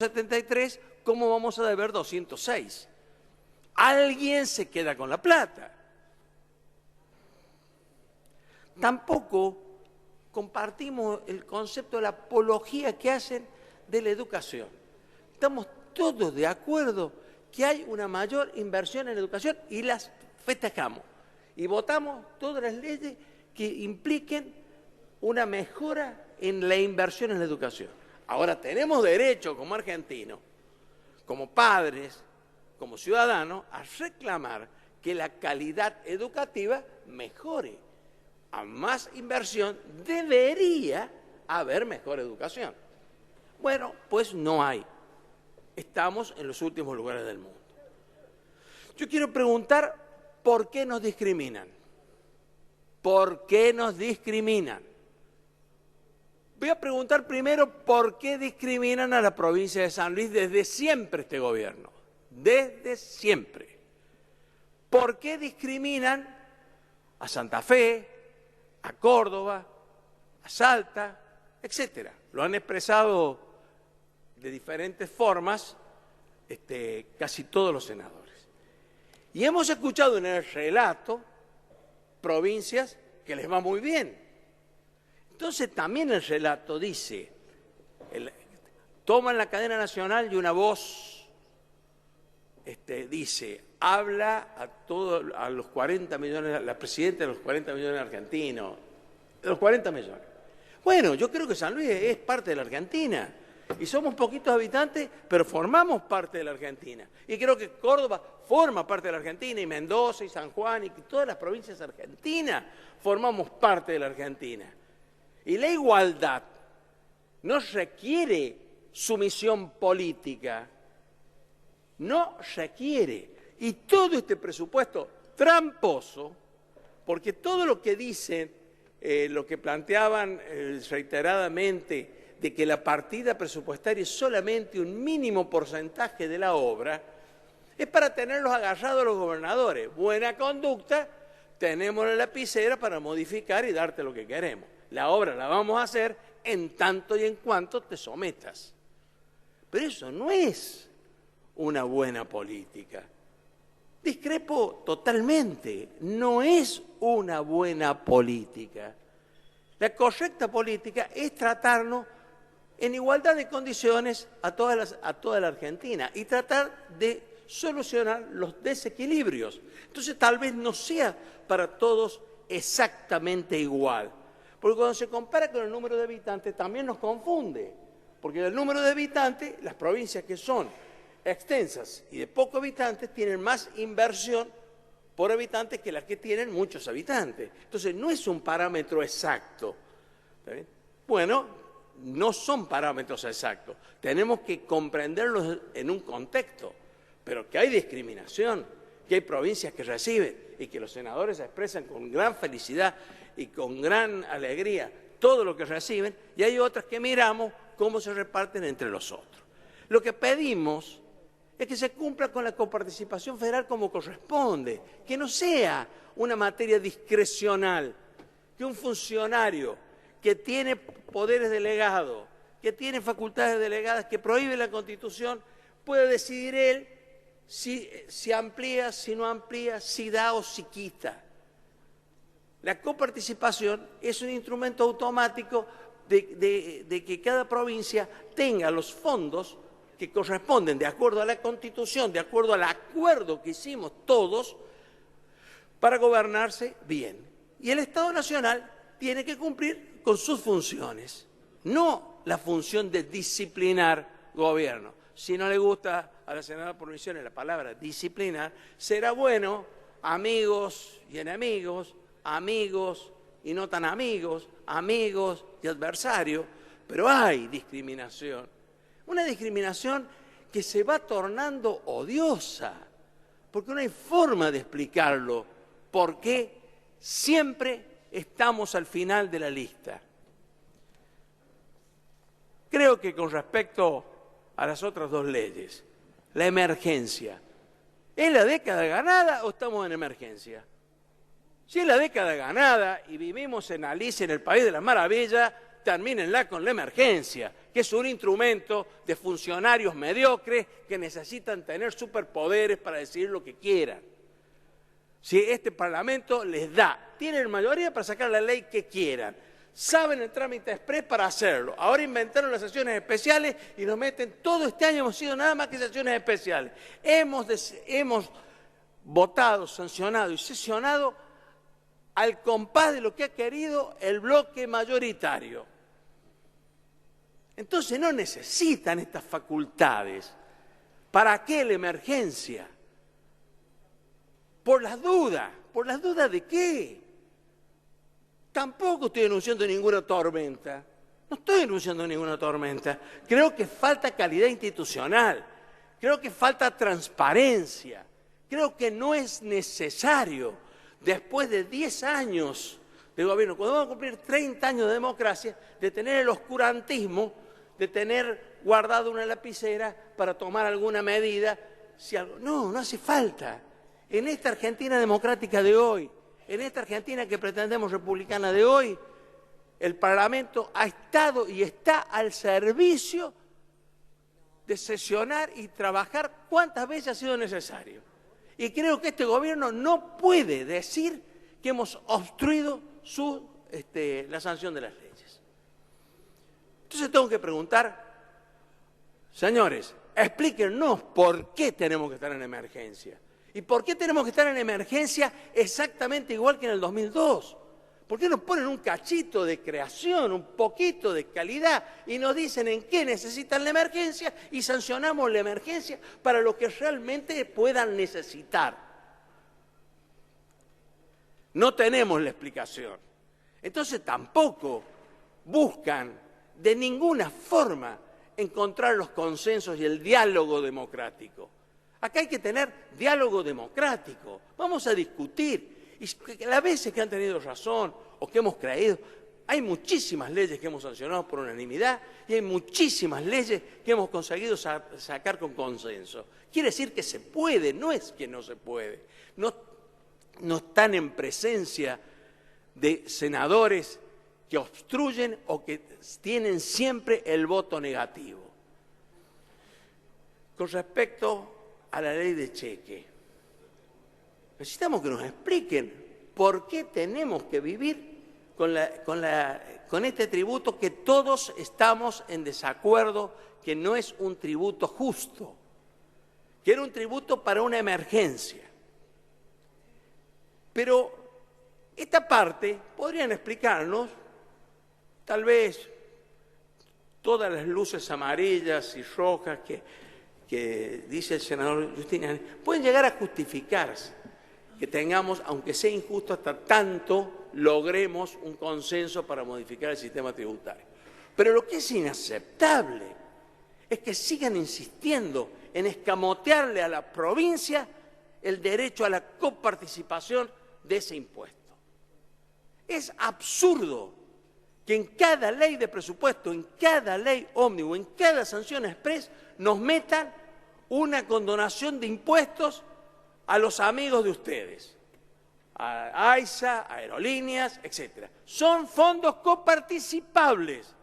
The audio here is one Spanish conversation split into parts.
73, ¿cómo vamos a deber 206? Alguien se queda con la plata. Tampoco compartimos el concepto de la apología que hacen de la educación. Estamos todos de acuerdo que hay una mayor inversión en educación y las festejamos. Y votamos todas las leyes que impliquen una mejora en la inversión en la educación. Ahora tenemos derecho como argentinos, como padres, como ciudadanos, a reclamar que la calidad educativa mejore. A más inversión debería haber mejor educación. Bueno, pues no hay. Estamos en los últimos lugares del mundo. Yo quiero preguntar, ¿por qué nos discriminan? ¿Por qué nos discriminan? Voy a preguntar primero, ¿por qué discriminan a la provincia de San Luis desde siempre este gobierno? Desde siempre. ¿Por qué discriminan a Santa Fe, a Córdoba, a Salta, etcétera? Lo han expresado de diferentes formas casi todos los senadores. Y hemos escuchado en el relato provincias que les va muy bien. Entonces también el relato dice, toman la cadena nacional y una voz dice, habla a los 40 millones, la presidenta de los 40 millones argentinos, de los 40 millones. Bueno, yo creo que San Luis es parte de la Argentina. Y somos poquitos habitantes, pero formamos parte de la Argentina. Y creo que Córdoba forma parte de la Argentina, y Mendoza, y San Juan, y todas las provincias argentinas formamos parte de la Argentina. Y la igualdad no requiere sumisión política, no requiere. Y todo este presupuesto tramposo, porque todo lo que dicen, lo que planteaban reiteradamente, de que la partida presupuestaria es solamente un mínimo porcentaje de la obra, es para tenerlos agarrados a los gobernadores. Buena conducta, tenemos la lapicera para modificar y darte lo que queremos. La obra la vamos a hacer en tanto y en cuanto te sometas. Pero eso no es una buena política. Discrepo totalmente, no es una buena política. La correcta política es tratarnos en igualdad de condiciones a toda la Argentina y tratar de solucionar los desequilibrios. Entonces tal vez no sea para todos exactamente igual, porque cuando se compara con el número de habitantes también nos confunde, porque el número de habitantes, las provincias que son extensas y de pocos habitantes tienen más inversión por habitantes que las que tienen muchos habitantes. Entonces no es un parámetro exacto. ¿Está bien? Bueno, no son parámetros exactos. Tenemos que comprenderlos en un contexto, pero que hay discriminación, que hay provincias que reciben y que los senadores expresan con gran felicidad y con gran alegría todo lo que reciben, y hay otras que miramos cómo se reparten entre los otros. Lo que pedimos es que se cumpla con la coparticipación federal como corresponde, que no sea una materia discrecional, que un funcionario que tiene poderes delegados, que tiene facultades delegadas, que prohíbe la Constitución, puede decidir él si amplía, si no amplía, si da o si quita. La coparticipación es un instrumento automático de que cada provincia tenga los fondos que corresponden de acuerdo a la Constitución, de acuerdo al acuerdo que hicimos todos para gobernarse bien. Y el Estado Nacional tiene que cumplir con sus funciones, no la función de disciplinar gobierno. Si no le gusta a la senadora por misiones la palabra disciplinar, será bueno amigos y enemigos, amigos y no tan amigos, amigos y adversarios, pero hay discriminación. Una discriminación que se va tornando odiosa, porque no hay forma de explicarlo, por qué siempre estamos al final de la lista. Creo que con respecto a las otras dos leyes, la emergencia, ¿es la década ganada o estamos en emergencia? Si es la década ganada y vivimos en Alicia, en el País de las Maravillas, termínenla con la emergencia, que es un instrumento de funcionarios mediocres que necesitan tener superpoderes para decidir lo que quieran. Si este Parlamento les da, tienen mayoría para sacar la ley que quieran, saben el trámite exprés para hacerlo. Ahora inventaron las sesiones especiales y nos meten, todo este año hemos sido nada más que sesiones especiales. Hemos votado, sancionado y sesionado al compás de lo que ha querido el bloque mayoritario. Entonces no necesitan estas facultades. ¿Para qué la emergencia? Por las dudas ¿de qué? Tampoco estoy denunciando ninguna tormenta. No estoy denunciando ninguna tormenta. Creo que falta calidad institucional. Creo que falta transparencia. Creo que no es necesario, después de 10 años de gobierno, cuando vamos a cumplir 30 años de democracia, de tener el oscurantismo, de tener guardado una lapicera para tomar alguna medida. No hace falta. En esta Argentina democrática de hoy, en esta Argentina que pretendemos republicana de hoy, el Parlamento ha estado y está al servicio de sesionar y trabajar cuantas veces ha sido necesario. Y creo que este gobierno no puede decir que hemos obstruido la sanción de las leyes. Entonces tengo que preguntar, señores, explíquenos por qué tenemos que estar en emergencia. ¿Y por qué tenemos que estar en emergencia exactamente igual que en el 2002? ¿Por qué nos ponen un cachito de creación, un poquito de calidad y nos dicen en qué necesitan la emergencia y sancionamos la emergencia para lo que realmente puedan necesitar? No tenemos la explicación. Entonces tampoco buscan de ninguna forma encontrar los consensos y el diálogo democrático. Acá hay que tener diálogo democrático. Vamos a discutir. Y las veces que han tenido razón o que hemos creído, hay muchísimas leyes que hemos sancionado por unanimidad y hay muchísimas leyes que hemos conseguido sacar con consenso. Quiere decir que se puede, no es que no se puede. No están en presencia de senadores que obstruyen o que tienen siempre el voto negativo. Con respecto a la ley de cheque, necesitamos que nos expliquen por qué tenemos que vivir con este tributo que todos estamos en desacuerdo, que no es un tributo justo, que era un tributo para una emergencia. Pero esta parte podrían explicarnos, tal vez todas las luces amarillas y rojas que dice el senador Giustiniani, pueden llegar a justificarse que tengamos, aunque sea injusto, hasta tanto logremos un consenso para modificar el sistema tributario. Pero lo que es inaceptable es que sigan insistiendo en escamotearle a la provincia el derecho a la coparticipación de ese impuesto. Es absurdo que en cada ley de presupuesto, en cada ley ómnibus, en cada sanción express, nos metan una condonación de impuestos a los amigos de ustedes, a AISA, a aerolíneas, etc. Son fondos coparticipables.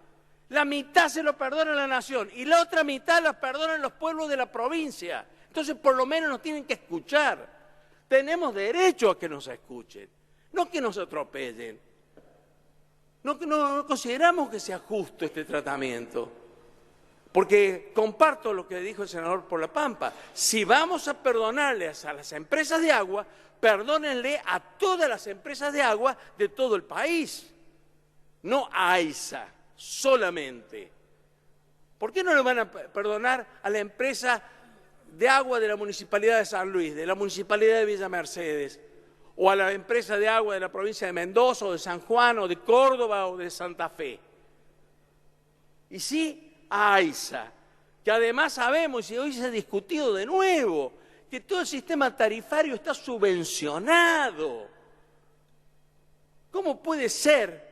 La mitad se lo perdona la nación y la otra mitad la perdonan los pueblos de la provincia. Entonces, por lo menos nos tienen que escuchar. Tenemos derecho a que nos escuchen, no que nos atropellen. No consideramos que sea justo este tratamiento. Porque comparto lo que dijo el senador por la Pampa. Si vamos a perdonarles a las empresas de agua, perdónenle a todas las empresas de agua de todo el país, no a AISA solamente. ¿Por qué no le van a perdonar a la empresa de agua de la Municipalidad de San Luis, de la Municipalidad de Villa Mercedes, o a la empresa de agua de la provincia de Mendoza, o de San Juan, o de Córdoba, o de Santa Fe? Y sí, a AISA, que además sabemos, y hoy se ha discutido de nuevo, que todo el sistema tarifario está subvencionado. ¿Cómo puede ser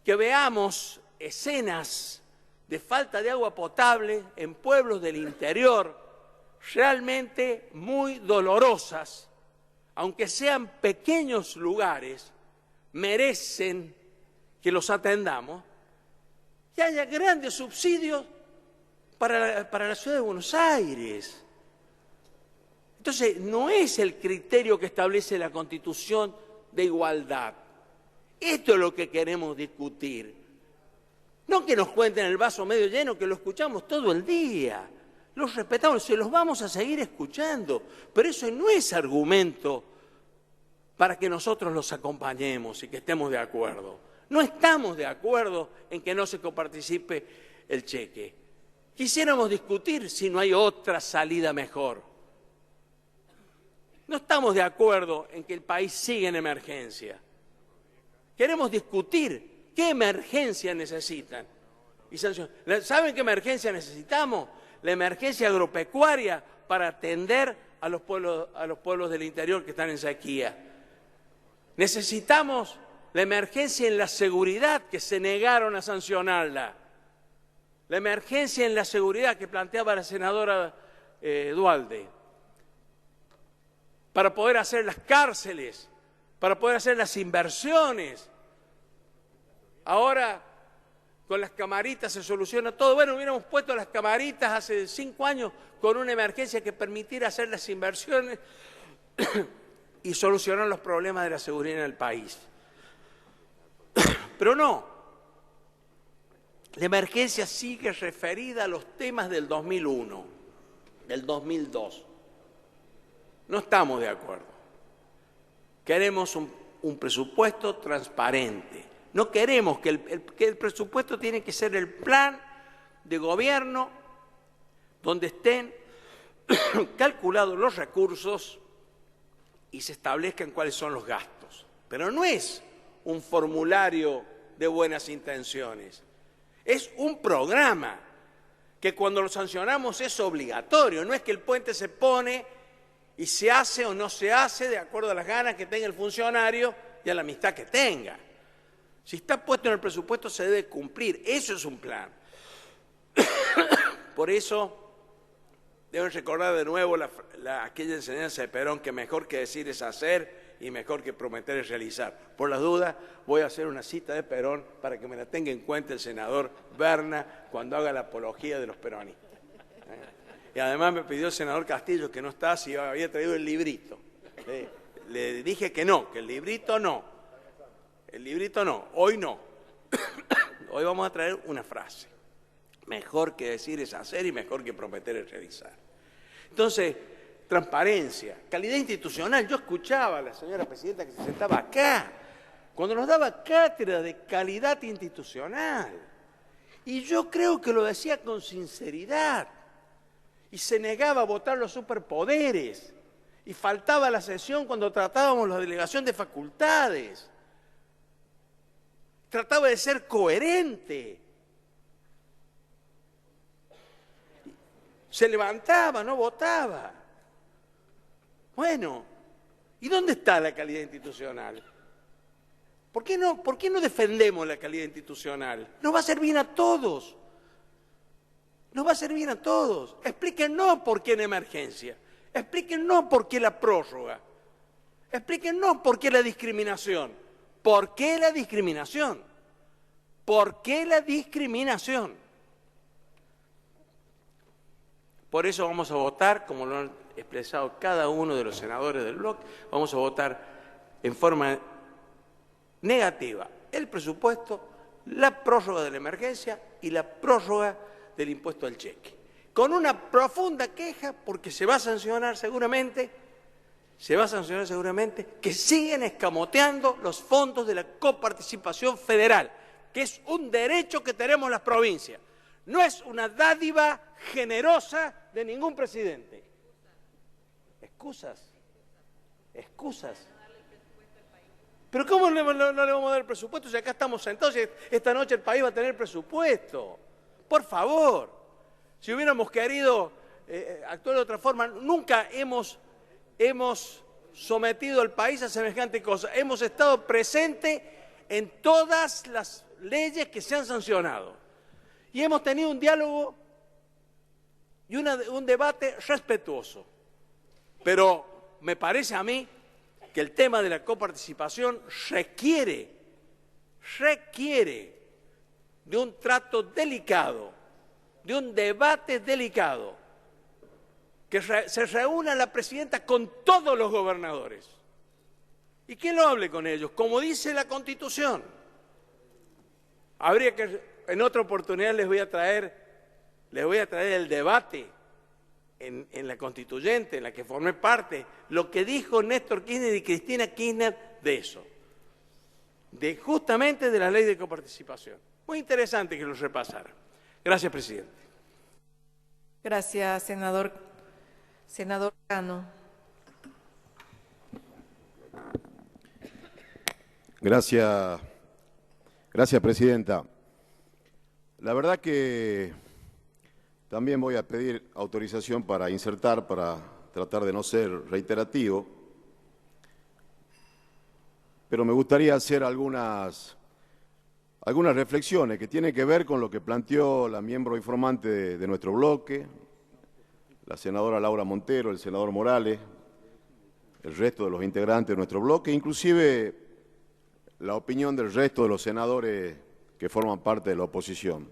que veamos escenas de falta de agua potable en pueblos del interior realmente muy dolorosas, aunque sean pequeños lugares, merecen que los atendamos? y haya grandes subsidios para la ciudad de Buenos Aires. Entonces, no es el criterio que establece la Constitución de igualdad. Esto es lo que queremos discutir. No que nos cuenten el vaso medio lleno, que lo escuchamos todo el día. Los respetamos, se los vamos a seguir escuchando. Pero eso no es argumento para que nosotros los acompañemos y que estemos de acuerdo. No estamos de acuerdo en que no se coparticipe el cheque. Quisiéramos discutir si no hay otra salida mejor. No estamos de acuerdo en que el país siga en emergencia. Queremos discutir qué emergencia necesitan. Y ¿saben qué emergencia necesitamos? La emergencia agropecuaria para atender a los pueblos del interior que están en sequía. Necesitamos la emergencia en la seguridad, que se negaron a sancionarla. La emergencia en la seguridad que planteaba la senadora Duhalde. Para poder hacer las cárceles, para poder hacer las inversiones. Ahora, con las camaritas se soluciona todo. Bueno, hubiéramos puesto las camaritas hace 5 años con una emergencia que permitiera hacer las inversiones y solucionar los problemas de la seguridad en el país. Pero no. La emergencia sigue referida a los temas del 2001, del 2002. No estamos de acuerdo. Queremos un presupuesto transparente. No queremos que el presupuesto tiene que ser el plan de gobierno donde estén calculados los recursos y se establezcan cuáles son los gastos. Pero no es un formulario de buenas intenciones. Es un programa que cuando lo sancionamos es obligatorio. No es que el puente se pone y se hace o no se hace de acuerdo a las ganas que tenga el funcionario y a la amistad que tenga. Si está puesto en el presupuesto se debe cumplir. Eso es un plan. Por eso deben recordar de nuevo aquella enseñanza de Perón, que mejor que decir es hacer y mejor que prometer es realizar. Por las dudas voy a hacer una cita de Perón para que me la tenga en cuenta el senador Berna cuando haga la apología de los peronistas. Y además me pidió el senador Castillo, que no está, si había traído el librito. Le dije que no, que el librito no. El librito no, hoy no. Hoy vamos a traer una frase. Mejor que decir es hacer y mejor que prometer es realizar. Entonces, transparencia, calidad institucional. Yo escuchaba a la señora presidenta que se sentaba acá, cuando nos daba cátedra de calidad institucional. Y yo creo que lo decía con sinceridad. Y se negaba a votar los superpoderes. Y faltaba la sesión cuando tratábamos la delegación de facultades. Trataba de ser coherente. Se levantaba, no votaba. Bueno, ¿y dónde está la calidad institucional? ¿Por qué no defendemos la calidad institucional? Nos va a hacer bien a todos. Nos va a hacer bien a todos. Explíquenos por qué en emergencia. Explíquenos por qué la prórroga. Explíquenos por qué la discriminación. ¿Por qué la discriminación? ¿Por qué la discriminación? Por eso vamos a votar, como lo han expresado cada uno de los senadores del bloque, vamos a votar en forma negativa el presupuesto, la prórroga de la emergencia y la prórroga del impuesto al cheque. Con una profunda queja porque se va a sancionar seguramente que siguen escamoteando los fondos de la coparticipación federal, que es un derecho que tenemos las provincias. No es una dádiva generosa de ningún presidente. Excusas. Pero ¿cómo no le vamos a dar el presupuesto si acá estamos sentados y esta noche el país va a tener presupuesto? Por favor. Si hubiéramos querido actuar de otra forma, nunca hemos sometido al país a semejante cosa. Hemos estado presentes en todas las leyes que se han sancionado. Y hemos tenido un diálogo y un debate respetuoso. Pero me parece a mí que el tema de la coparticipación requiere de un trato delicado, de un debate delicado, que se reúna la presidenta con todos los gobernadores y que lo hable con ellos, como dice la Constitución. Habría que, en otra oportunidad les voy a traer el debate en la Constituyente, en la que formé parte, lo que dijo Néstor Kirchner y Cristina Kirchner de eso, justamente de la ley de coparticipación. Muy interesante que lo repasara. Gracias, presidente. Gracias, senador. Senador Cano. Gracias, presidenta. La verdad que también voy a pedir autorización para insertar, para tratar de no ser reiterativo, pero me gustaría hacer algunas reflexiones que tienen que ver con lo que planteó la miembro informante de nuestro bloque, la senadora Laura Montero, el senador Morales, el resto de los integrantes de nuestro bloque, inclusive la opinión del resto de los senadores que forman parte de la oposición.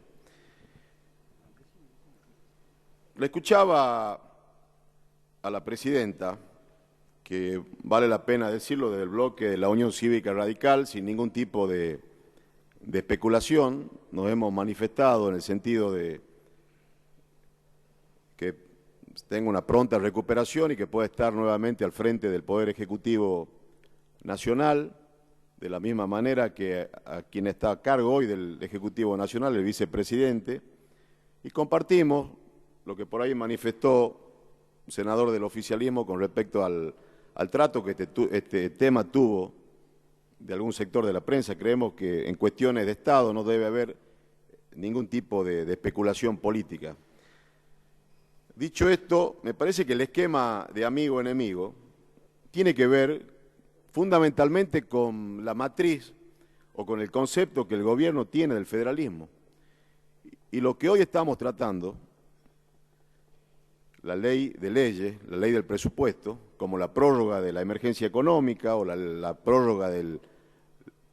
Le escuchaba a la presidenta, que vale la pena decirlo, del bloque de la Unión Cívica Radical, sin ningún tipo de especulación. Nos hemos manifestado en el sentido de que tenga una pronta recuperación y que pueda estar nuevamente al frente del Poder Ejecutivo Nacional, de la misma manera que a quien está a cargo hoy del Ejecutivo Nacional, el vicepresidente, y compartimos lo que por ahí manifestó un senador del oficialismo con respecto al trato que este tema tuvo de algún sector de la prensa. Creemos que en cuestiones de Estado no debe haber ningún tipo de especulación política. Dicho esto, me parece que el esquema de amigo-enemigo tiene que ver fundamentalmente con la matriz o con el concepto que el gobierno tiene del federalismo. Y lo que hoy estamos tratando, la ley de leyes, la ley del presupuesto, como la prórroga de la emergencia económica o la prórroga de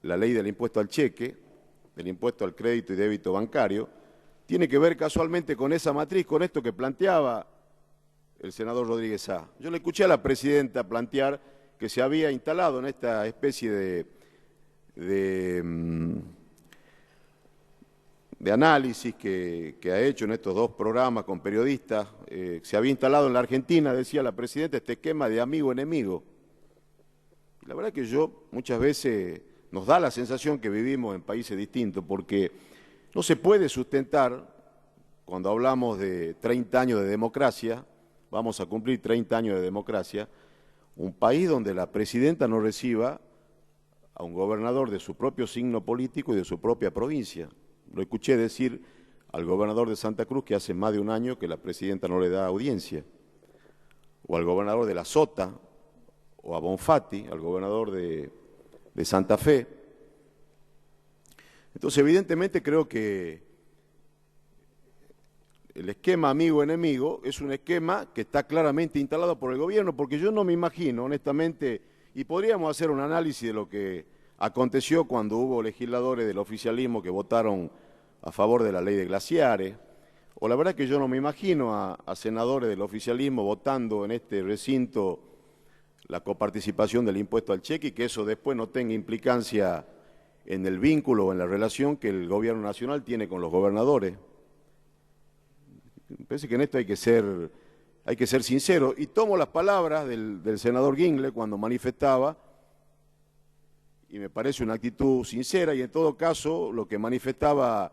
la ley del impuesto al cheque, del impuesto al crédito y débito bancario, tiene que ver casualmente con esa matriz, con esto que planteaba el senador Rodríguez Sá. Yo le escuché a la presidenta plantear que se había instalado en esta especie de análisis que ha hecho en estos dos programas con periodistas, se había instalado en la Argentina, decía la presidenta, este esquema de amigo-enemigo. La verdad que yo muchas veces nos da la sensación que vivimos en países distintos, porque no se puede sustentar, cuando hablamos de 30 años de democracia, vamos a cumplir 30 años de democracia, un país donde la presidenta no reciba a un gobernador de su propio signo político y de su propia provincia. Lo escuché decir al gobernador de Santa Cruz que hace más de un año que la presidenta no le da audiencia, o al gobernador de La Sota, o a Bonfatti, al gobernador de Santa Fe. Entonces, evidentemente, creo que el esquema amigo-enemigo es un esquema que está claramente instalado por el gobierno, porque yo no me imagino, honestamente, y podríamos hacer un análisis de lo que aconteció cuando hubo legisladores del oficialismo que votaron a favor de la ley de glaciares, o la verdad que yo no me imagino a senadores del oficialismo votando en este recinto la coparticipación del impuesto al cheque y que eso después no tenga implicancia en el vínculo o en la relación que el gobierno nacional tiene con los gobernadores. Me parece que en esto hay que ser sincero, y tomo las palabras del senador Gingle cuando manifestaba, y me parece una actitud sincera, y en todo caso lo que manifestaba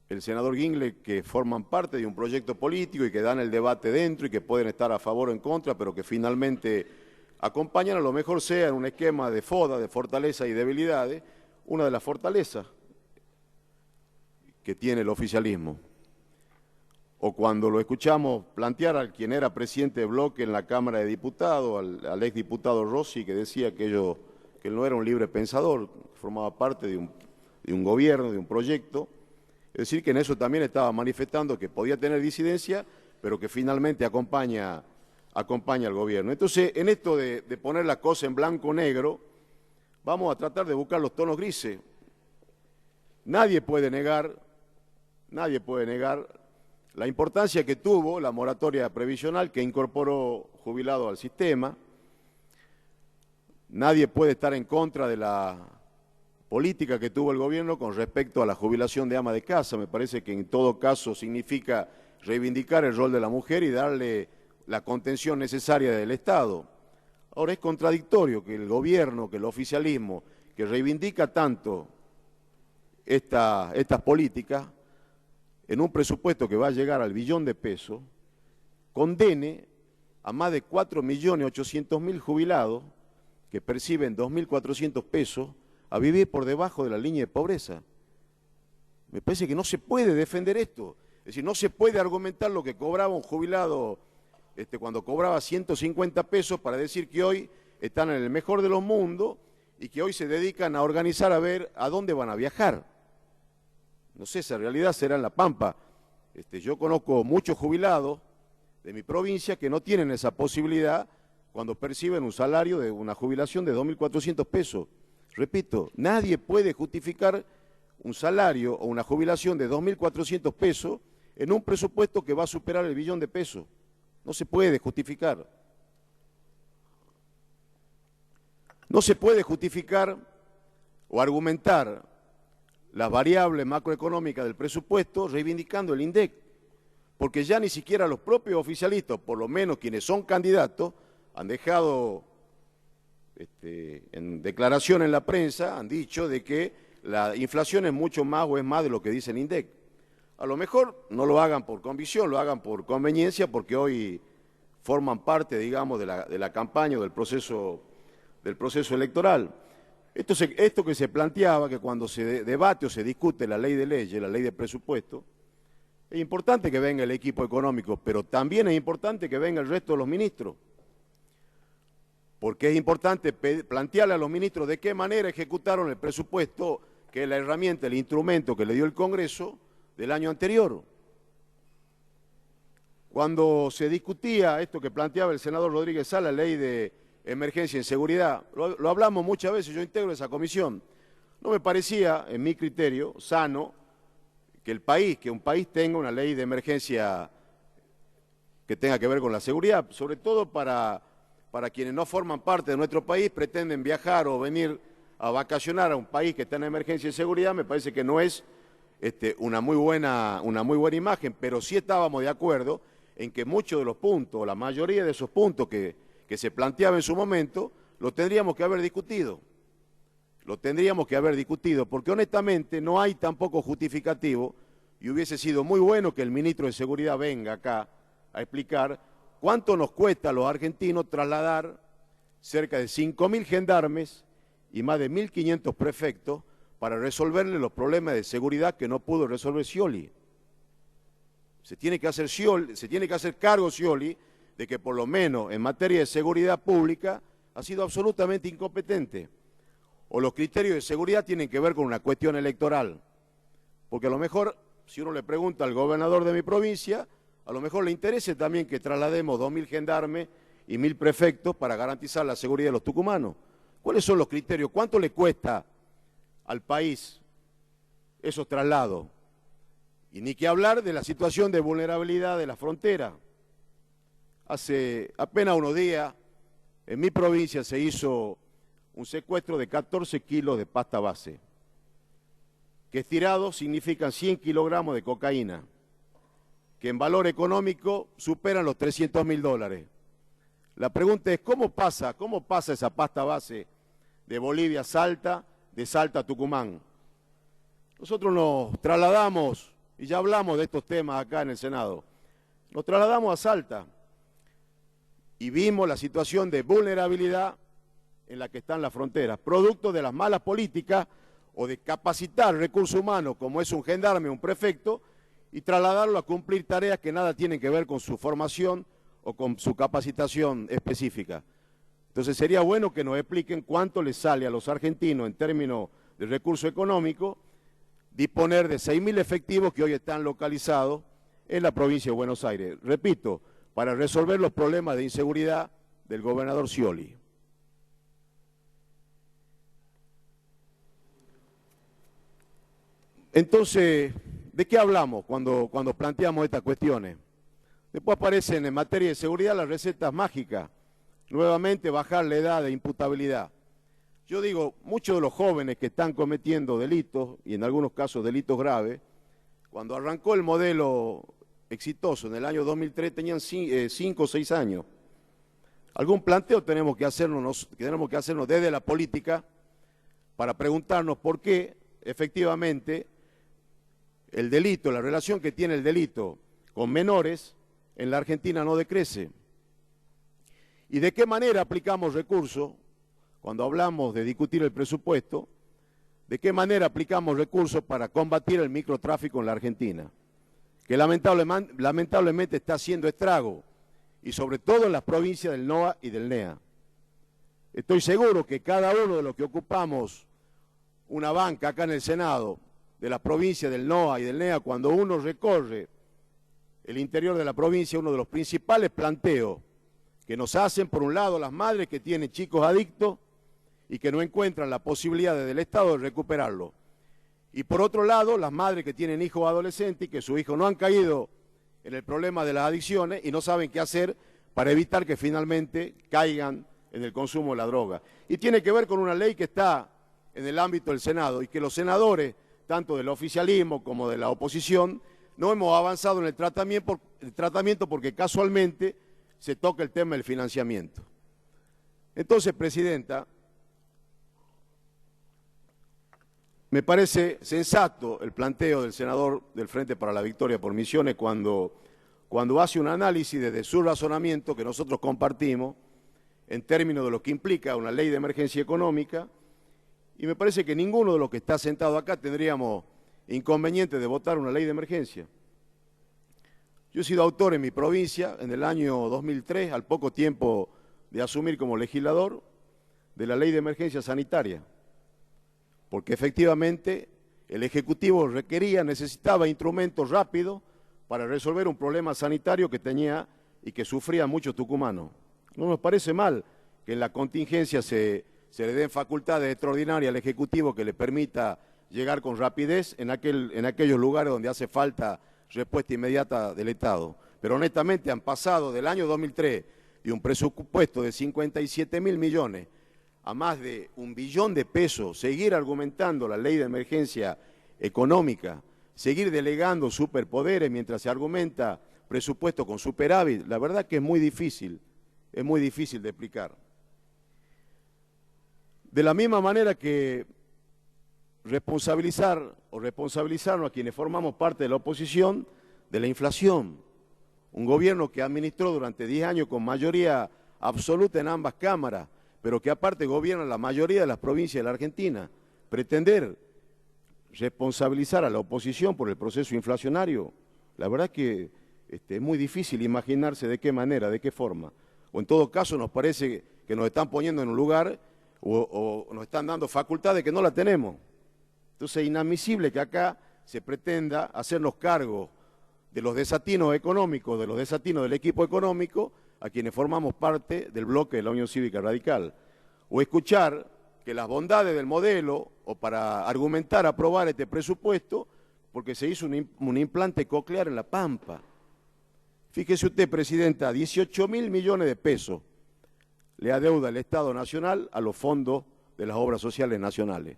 el senador Gingle, que forman parte de un proyecto político y que dan el debate dentro y que pueden estar a favor o en contra, pero que finalmente acompañan, a lo mejor sea en un esquema de FODA, de fortalezas y debilidades, una de las fortalezas que tiene el oficialismo. O cuando lo escuchamos plantear al quien era presidente de bloque en la Cámara de Diputados, al exdiputado Rossi, que decía que él no era un libre pensador, formaba parte de un gobierno, de un proyecto. Es decir, que en eso también estaba manifestando que podía tener disidencia, pero que finalmente acompaña al gobierno. Entonces, en esto de poner la cosa en blanco o negro, vamos a tratar de buscar los tonos grises. nadie puede negar la importancia que tuvo la moratoria previsional que incorporó jubilados al sistema. Nadie puede estar en contra de la política que tuvo el gobierno con respecto a la jubilación de ama de casa. Me parece que en todo caso significa reivindicar el rol de la mujer y darle la contención necesaria del Estado. Ahora es contradictorio que el gobierno, que el oficialismo, que reivindica tanto estas políticas, en un presupuesto que va a llegar al billón de pesos, condene a más de 4.800.000 jubilados que perciben 2.400 pesos a vivir por debajo de la línea de pobreza. Me parece que no se puede defender esto. Es decir, no se puede argumentar lo que cobraba un jubilado cuando cobraba 150 pesos para decir que hoy están en el mejor de los mundos y que hoy se dedican a organizar a ver a dónde van a viajar. No sé, esa realidad será en La Pampa. Yo conozco muchos jubilados de mi provincia que no tienen esa posibilidad cuando perciben un salario de una jubilación de 2.400 pesos. Repito, nadie puede justificar un salario o una jubilación de 2.400 pesos en un presupuesto que va a superar el billón de pesos. No se puede justificar. No se puede justificar o argumentar las variables macroeconómicas del presupuesto reivindicando el INDEC, porque ya ni siquiera los propios oficialistas, por lo menos quienes son candidatos, han dejado en declaración en la prensa, han dicho de que la inflación es mucho más o es más de lo que dice el INDEC. A lo mejor no lo hagan por convicción, lo hagan por conveniencia, porque hoy forman parte, digamos, de la campaña o del proceso electoral. Esto que se planteaba, que cuando se debate o se discute la ley de leyes, la ley de presupuesto, es importante que venga el equipo económico, pero también es importante que venga el resto de los ministros, porque es importante plantearle a los ministros de qué manera ejecutaron el presupuesto, que es la herramienta, el instrumento que le dio el Congreso del año anterior. Cuando se discutía esto que planteaba el senador Rodríguez Sá, la ley de emergencia en seguridad, lo hablamos muchas veces, yo integro esa comisión. No me parecía, en mi criterio, sano que un país tenga una ley de emergencia que tenga que ver con la seguridad, sobre todo para quienes no forman parte de nuestro país, pretenden viajar o venir a vacacionar a un país que está en emergencia de seguridad. Me parece que no es una muy buena imagen, pero sí estábamos de acuerdo en que muchos de los puntos, la mayoría de esos puntos que se planteaba en su momento, lo tendríamos que haber discutido. Lo tendríamos que haber discutido, porque honestamente no hay tampoco justificativo, y hubiese sido muy bueno que el ministro de Seguridad venga acá a explicar cuánto nos cuesta a los argentinos trasladar cerca de 5.000 gendarmes y más de 1.500 prefectos para resolverle los problemas de seguridad que no pudo resolver Scioli. Se tiene que hacer cargo Scioli de que por lo menos en materia de seguridad pública ha sido absolutamente incompetente. O los criterios de seguridad tienen que ver con una cuestión electoral. Porque a lo mejor, si uno le pregunta al gobernador de mi provincia, a lo mejor le interesa también que traslademos 2.000 gendarmes y 1.000 prefectos para garantizar la seguridad de los tucumanos. ¿Cuáles son los criterios? ¿Cuánto le cuesta al país esos traslados? Y ni que hablar de la situación de vulnerabilidad de la frontera. Hace apenas unos días, en mi provincia se hizo un secuestro de 14 kilos de pasta base, que estirados significan 100 kilogramos de cocaína, que en valor económico superan los $300.000. La pregunta es, ¿cómo pasa esa pasta base de Bolivia a Salta, de Salta a Tucumán? Nosotros nos trasladamos, y ya hablamos de estos temas acá en el Senado, nos trasladamos a Salta y vimos la situación de vulnerabilidad en la que están las fronteras, producto de las malas políticas o de capacitar recursos humanos, como es un gendarme, un prefecto, y trasladarlo a cumplir tareas que nada tienen que ver con su formación o con su capacitación específica. Entonces sería bueno que nos expliquen cuánto les sale a los argentinos en términos de recurso económico disponer de 6.000 efectivos que hoy están localizados en la provincia de Buenos Aires. Repito, para resolver los problemas de inseguridad del gobernador Scioli. Entonces, ¿de qué hablamos cuando planteamos estas cuestiones? Después aparecen en materia de seguridad las recetas mágicas, nuevamente bajar la edad de imputabilidad. Yo digo, muchos de los jóvenes que están cometiendo delitos, y en algunos casos delitos graves, cuando arrancó el modelo exitoso en el año 2003 tenían 5 o 6 años. Algún planteo tenemos que hacernos desde la política para preguntarnos por qué efectivamente el delito, la relación que tiene el delito con menores en la Argentina no decrece. ¿Y de qué manera aplicamos recursos? Cuando hablamos de discutir el presupuesto, ¿de qué manera aplicamos recursos para combatir el microtráfico en la Argentina? Que lamentablemente está haciendo estrago, y sobre todo en las provincias del NOA y del NEA. Estoy seguro que cada uno de los que ocupamos una banca acá en el Senado, de las provincias del NOA y del NEA, cuando uno recorre el interior de la provincia, uno de los principales planteos que nos hacen, por un lado, las madres que tienen chicos adictos y que no encuentran la posibilidad desde el Estado de recuperarlo. Y por otro lado, las madres que tienen hijos adolescentes y que sus hijos no han caído en el problema de las adicciones y no saben qué hacer para evitar que finalmente caigan en el consumo de la droga. Y tiene que ver con una ley que está en el ámbito del Senado y que los senadores, tanto del oficialismo como de la oposición, no hemos avanzado en el tratamiento porque casualmente se toca el tema del financiamiento. Entonces, Presidenta, me parece sensato el planteo del senador del Frente para la Victoria por Misiones cuando hace un análisis desde su razonamiento que nosotros compartimos en términos de lo que implica una ley de emergencia económica, y me parece que ninguno de los que está sentado acá tendríamos inconveniente de votar una ley de emergencia. Yo he sido autor en mi provincia en el año 2003, al poco tiempo de asumir como legislador, de la ley de emergencia sanitaria, porque efectivamente el Ejecutivo necesitaba instrumentos rápidos para resolver un problema sanitario que tenía y que sufrían muchos tucumanos. No nos parece mal que en la contingencia se le den facultades extraordinarias al Ejecutivo que le permita llegar con rapidez en aquellos lugares donde hace falta respuesta inmediata del Estado. Pero honestamente han pasado del año 2003 de un presupuesto de 57.000 millones a más de 1 billón de pesos, seguir argumentando la ley de emergencia económica, seguir delegando superpoderes mientras se argumenta presupuesto con superávit, la verdad que es muy difícil de explicar. De la misma manera que responsabilizarnos a quienes formamos parte de la oposición de la inflación, un gobierno que administró durante 10 años con mayoría absoluta en ambas cámaras, pero que aparte gobierna la mayoría de las provincias de la Argentina. Pretender responsabilizar a la oposición por el proceso inflacionario, la verdad que es muy difícil imaginarse de qué manera, de qué forma. O en todo caso nos parece que nos están poniendo en un lugar o nos están dando facultades que no la tenemos. Entonces es inadmisible que acá se pretenda hacernos cargo de los desatinos económicos, de los desatinos del equipo económico, a quienes formamos parte del bloque de la Unión Cívica Radical, o escuchar que las bondades del modelo, o para argumentar aprobar este presupuesto, porque se hizo un implante coclear en La Pampa. Fíjese usted, Presidenta, 18.000 millones de pesos le adeuda el Estado Nacional a los fondos de las obras sociales nacionales.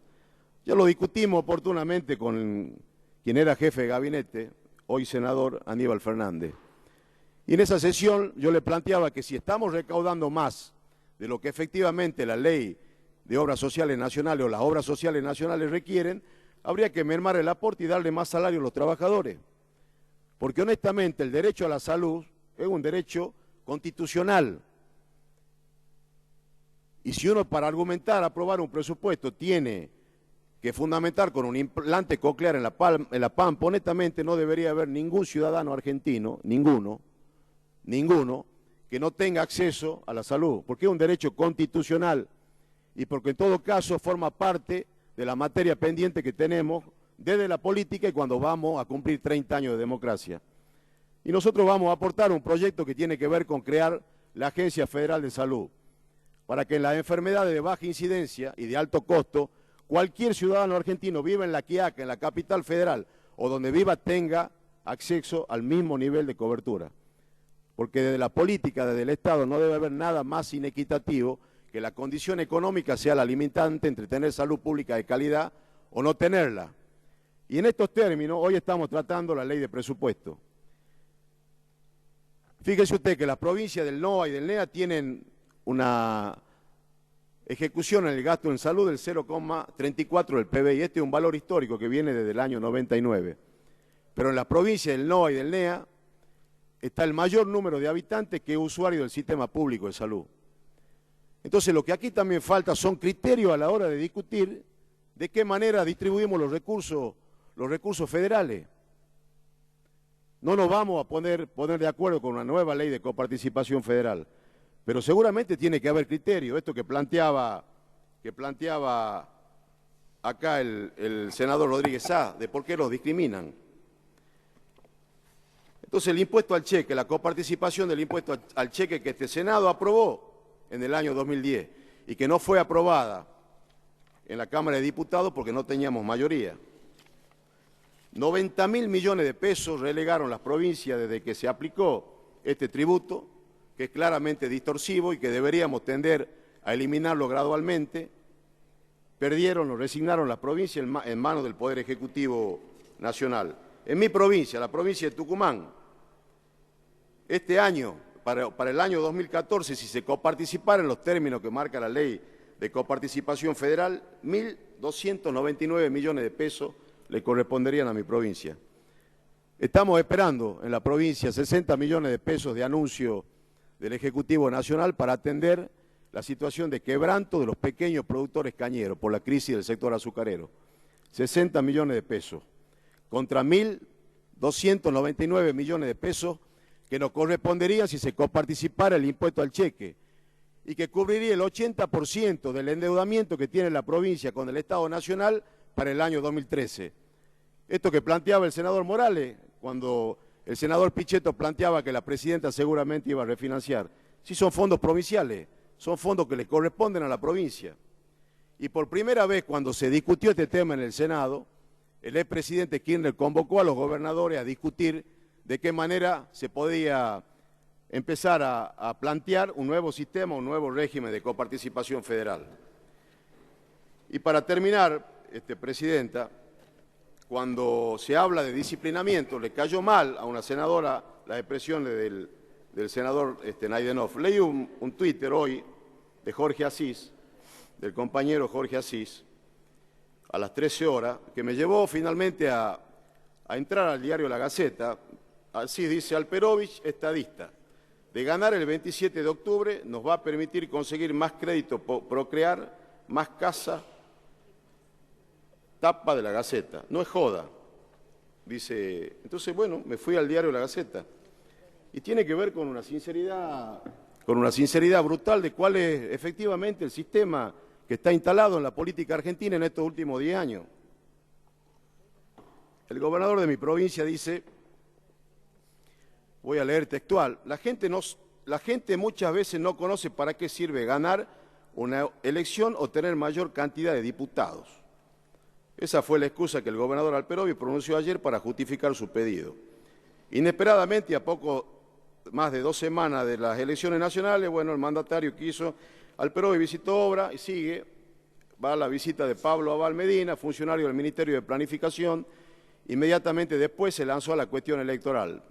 Ya lo discutimos oportunamente con quien era jefe de gabinete, hoy senador, Aníbal Fernández. Y en esa sesión yo le planteaba que si estamos recaudando más de lo que efectivamente la ley de obras sociales nacionales o las obras sociales nacionales requieren, habría que mermar el aporte y darle más salario a los trabajadores. Porque honestamente el derecho a la salud es un derecho constitucional. Y si uno para argumentar, aprobar un presupuesto tiene que fundamentar con un implante coclear en la Pampa, honestamente no debería haber ningún ciudadano argentino, ninguno, que no tenga acceso a la salud, porque es un derecho constitucional y porque en todo caso forma parte de la materia pendiente que tenemos desde la política y cuando vamos a cumplir 30 años de democracia. Y nosotros vamos a aportar un proyecto que tiene que ver con crear la Agencia Federal de Salud, para que en las enfermedades de baja incidencia y de alto costo cualquier ciudadano argentino, viva en La Quiaca, en la capital federal, o donde viva, tenga acceso al mismo nivel de cobertura. Porque desde la política, desde el Estado, no debe haber nada más inequitativo que la condición económica sea la limitante entre tener salud pública de calidad o no tenerla. Y en estos términos, hoy estamos tratando la ley de presupuesto. Fíjese usted que las provincias del NOA y del NEA tienen una ejecución en el gasto en salud del 0,34 del PBI. Este es un valor histórico que viene desde el año 99. Pero en las provincias del NOA y del NEA está el mayor número de habitantes que es usuario del sistema público de salud. Entonces, lo que aquí también falta son criterios a la hora de discutir de qué manera distribuimos los recursos federales. No nos vamos a poner de acuerdo con una nueva ley de coparticipación federal, pero seguramente tiene que haber criterio. Esto que planteaba acá el senador Rodríguez Sá, de por qué los discriminan. Entonces, el impuesto al cheque, la coparticipación del impuesto al cheque que este Senado aprobó en el año 2010 y que no fue aprobada en la Cámara de Diputados porque no teníamos mayoría. 90.000 millones de pesos relegaron las provincias desde que se aplicó este tributo, que es claramente distorsivo y que deberíamos tender a eliminarlo gradualmente. Lo resignaron las provincias en manos del Poder Ejecutivo Nacional. En mi provincia, la provincia de Tucumán, este año, para el año 2014, si se coparticipara en los términos que marca la ley de coparticipación federal, 1.299 millones de pesos le corresponderían a mi provincia. Estamos esperando en la provincia 60 millones de pesos de anuncio del Ejecutivo Nacional para atender la situación de quebranto de los pequeños productores cañeros por la crisis del sector azucarero. 60 millones de pesos contra 1.299 millones de pesos que nos correspondería si se coparticipara el impuesto al cheque y que cubriría el 80% del endeudamiento que tiene la provincia con el Estado Nacional para el año 2013. Esto que planteaba el senador Morales, cuando el senador Pichetto planteaba que la presidenta seguramente iba a refinanciar. Sí, son fondos provinciales, son fondos que le corresponden a la provincia. Y por primera vez, cuando se discutió este tema en el Senado, el expresidente Kirchner convocó a los gobernadores a discutir de qué manera se podía empezar a plantear un nuevo sistema, un nuevo régimen de coparticipación federal. Y para terminar, Presidenta, cuando se habla de disciplinamiento, le cayó mal a una senadora la expresión del senador Naidenov. Leí un Twitter hoy de Jorge Asís, del compañero Jorge Asís, a las 13 horas, que me llevó finalmente a entrar al diario La Gaceta. Así dice: Alperovich, estadista, de ganar el 27 de octubre nos va a permitir conseguir más crédito, procrear, más casa. Tapa de La Gaceta. No es joda. Dice, entonces, bueno, me fui al diario La Gaceta. Y tiene que ver con una sinceridad brutal de cuál es efectivamente el sistema que está instalado en la política argentina en estos últimos 10 años. El gobernador de mi provincia dice, voy a leer textual, la gente muchas veces no conoce para qué sirve ganar una elección o tener mayor cantidad de diputados. Esa fue la excusa que el gobernador Alperovich pronunció ayer para justificar su pedido. Inesperadamente, a poco más de 2 semanas de las elecciones nacionales, bueno, el mandatario quiso, Alperovich visitó obra y sigue, va a la visita de Pablo Abal Medina, funcionario del Ministerio de Planificación, inmediatamente después se lanzó a la cuestión electoral.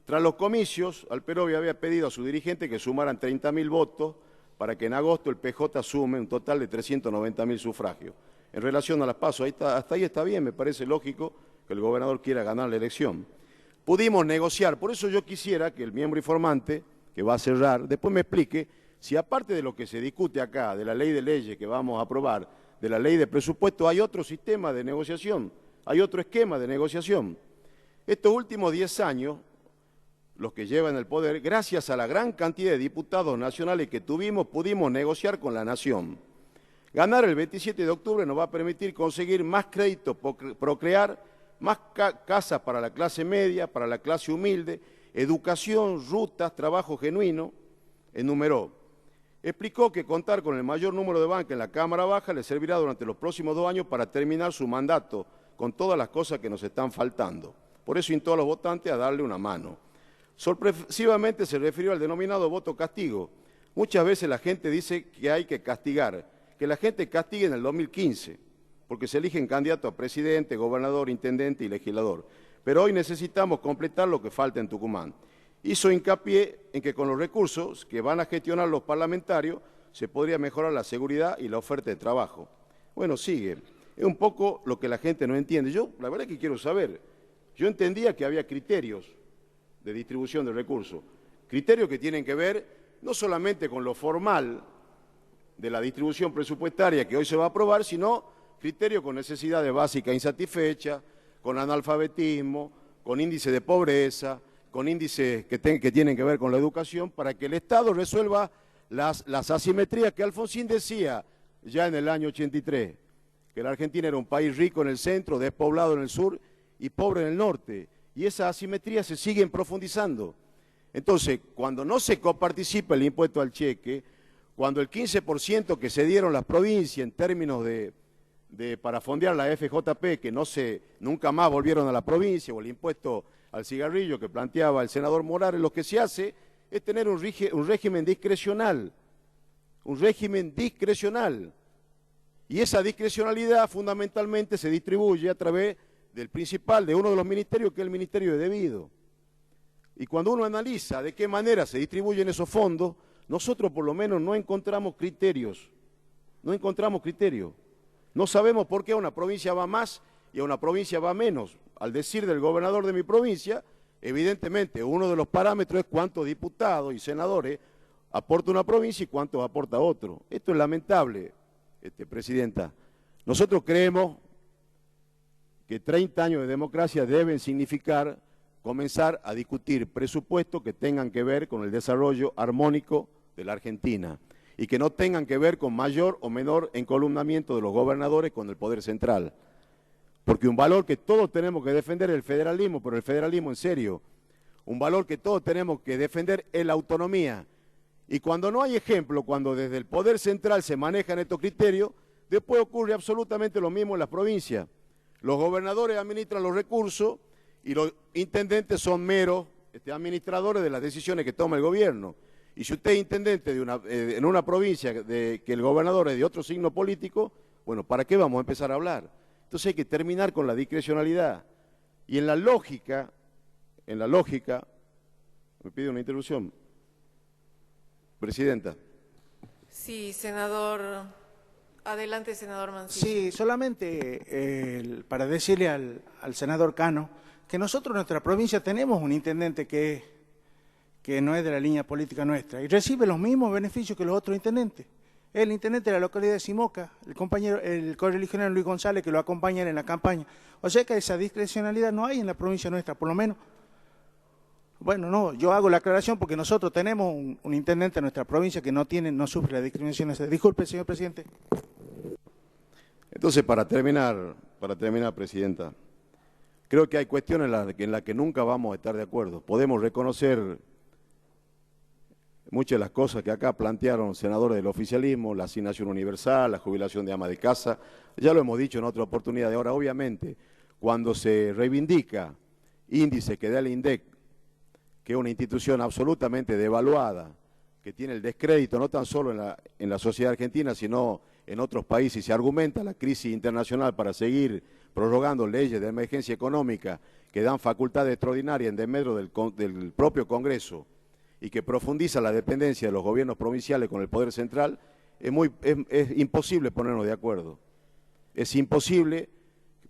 Tras los comicios, Alperovich había pedido a su dirigente que sumaran 30.000 votos para que en agosto el PJ sume un total de 390.000 sufragios. En relación a las PASO, hasta ahí está bien, me parece lógico que el gobernador quiera ganar la elección. Pudimos negociar, por eso yo quisiera que el miembro informante, que va a cerrar, después me explique si aparte de lo que se discute acá, de la ley de leyes que vamos a aprobar, de la ley de presupuesto, hay otro sistema de negociación, hay otro esquema de negociación. Estos últimos 10 años, los que llevan el poder, gracias a la gran cantidad de diputados nacionales que tuvimos, pudimos negociar con la nación. Ganar el 27 de octubre nos va a permitir conseguir más crédito, procrear, más casas para la clase media, para la clase humilde, educación, rutas, trabajo genuino, enumeró. explicó que contar con el mayor número de bancas en la Cámara Baja le servirá durante los próximos 2 años para terminar su mandato con todas las cosas que nos están faltando. Por eso instó a los votantes a darle una mano. Sorpresivamente se refirió al denominado voto castigo. Muchas veces la gente dice que hay que castigar, que la gente castigue en el 2015, porque se eligen candidatos a presidente, gobernador, intendente y legislador. Pero hoy necesitamos completar lo que falta en Tucumán. Hizo hincapié en que con los recursos que van a gestionar los parlamentarios se podría mejorar la seguridad y la oferta de trabajo. Bueno, sigue. Es un poco lo que la gente no entiende. Yo, la verdad que quiero saber. Yo entendía que había criterios de distribución de recursos. Criterios que tienen que ver no solamente con lo formal de la distribución presupuestaria que hoy se va a aprobar, sino criterios con necesidades básicas insatisfechas, con analfabetismo, con índice de pobreza, con índices que tienen que ver con la educación, para que el Estado resuelva las asimetrías que Alfonsín decía ya en el año 83, que la Argentina era un país rico en el centro, despoblado en el sur y pobre en el norte, y esas asimetrías se siguen profundizando. Entonces, cuando no se coparticipa el impuesto al cheque, cuando el 15% que se dieron las provincias en términos para fondear la FJP, que nunca más volvieron a la provincia, o el impuesto al cigarrillo que planteaba el senador Morales, lo que se hace es tener un régimen discrecional, y esa discrecionalidad fundamentalmente se distribuye a través de uno de los ministerios, que es el Ministerio de Debido. Y cuando uno analiza de qué manera se distribuyen esos fondos, nosotros por lo menos no encontramos criterios. No sabemos por qué a una provincia va más y a una provincia va menos. Al decir del gobernador de mi provincia, evidentemente uno de los parámetros es cuántos diputados y senadores aporta una provincia y cuántos aporta otro. Esto es lamentable, Presidenta. Nosotros creemos que 30 años de democracia deben significar comenzar a discutir presupuestos que tengan que ver con el desarrollo armónico de la Argentina y que no tengan que ver con mayor o menor encolumnamiento de los gobernadores con el poder central. Porque un valor que todos tenemos que defender es el federalismo, pero el federalismo en serio. Un valor que todos tenemos que defender es la autonomía. Y cuando no hay ejemplo, cuando desde el poder central se manejan estos criterios, después ocurre absolutamente lo mismo en las provincias. Los gobernadores administran los recursos y los intendentes son meros administradores de las decisiones que toma el gobierno. Y si usted es intendente en una provincia que el gobernador es de otro signo político, bueno, ¿para qué vamos a empezar a hablar? Entonces hay que terminar con la discrecionalidad. Y en la lógica, me pide una interrupción, Presidenta. Sí, senador. Adelante, senador Mancilla. Sí, solamente para decirle al senador Cano que nosotros en nuestra provincia tenemos un intendente que no es de la línea política nuestra y recibe los mismos beneficios que los otros intendentes. El intendente de la localidad de Simoca, el correligionario Luis González, que lo acompaña en la campaña. O sea que esa discrecionalidad no hay en la provincia nuestra, por lo menos. Bueno, no, yo hago la aclaración porque nosotros tenemos un intendente en nuestra provincia que no sufre la discriminación. Disculpe, señor presidente. Entonces, para terminar, Presidenta, creo que hay cuestiones en las que nunca vamos a estar de acuerdo. Podemos reconocer muchas de las cosas que acá plantearon senadores del oficialismo, la asignación universal, la jubilación de ama de casa, ya lo hemos dicho en otra oportunidad. Ahora, obviamente, cuando se reivindica índice que da el INDEC, que es una institución absolutamente devaluada, que tiene el descrédito no tan solo en la sociedad argentina, sino en otros países, y se argumenta la crisis internacional para seguir prorrogando leyes de emergencia económica que dan facultades extraordinarias en desmedro del propio Congreso y que profundiza la dependencia de los gobiernos provinciales con el Poder Central, es imposible ponernos de acuerdo. Es imposible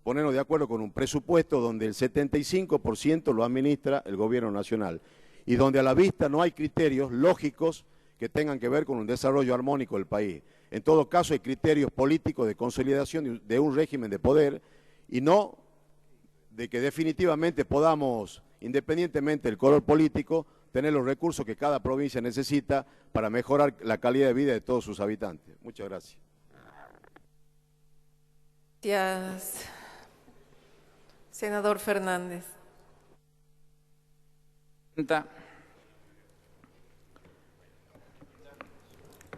ponernos de acuerdo con un presupuesto donde el 75% lo administra el Gobierno Nacional y donde a la vista no hay criterios lógicos que tengan que ver con un desarrollo armónico del país. En todo caso, hay criterios políticos de consolidación de un régimen de poder y no de que definitivamente podamos, independientemente del color político, tener los recursos que cada provincia necesita para mejorar la calidad de vida de todos sus habitantes. Muchas gracias. Gracias. Senador Fernández.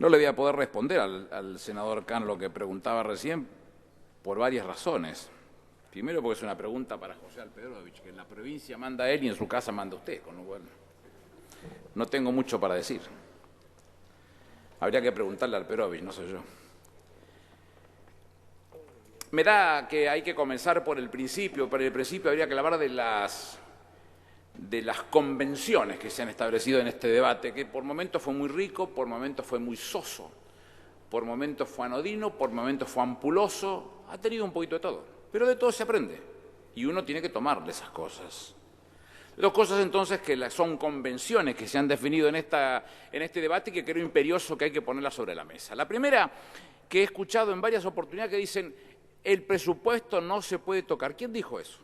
No le voy a poder responder al senador Cano lo que preguntaba recién por varias razones. Primero porque es una pregunta para José Alpedrovich, que en la provincia manda él y en su casa manda usted, con lo cual no tengo mucho para decir. Habría que preguntarle al Alpedrovich, no sé yo. Me da que hay que comenzar por el principio, pero el principio habría que hablar de las convenciones que se han establecido en este debate, que por momentos fue muy rico, por momentos fue muy soso, por momentos fue anodino, por momentos fue ampuloso, ha tenido un poquito de todo, pero de todo se aprende y uno tiene que tomarle esas cosas. Dos cosas entonces que son convenciones que se han definido en este debate y que creo imperioso que hay que ponerlas sobre la mesa. La primera, que he escuchado en varias oportunidades que dicen el presupuesto no se puede tocar. ¿Quién dijo eso?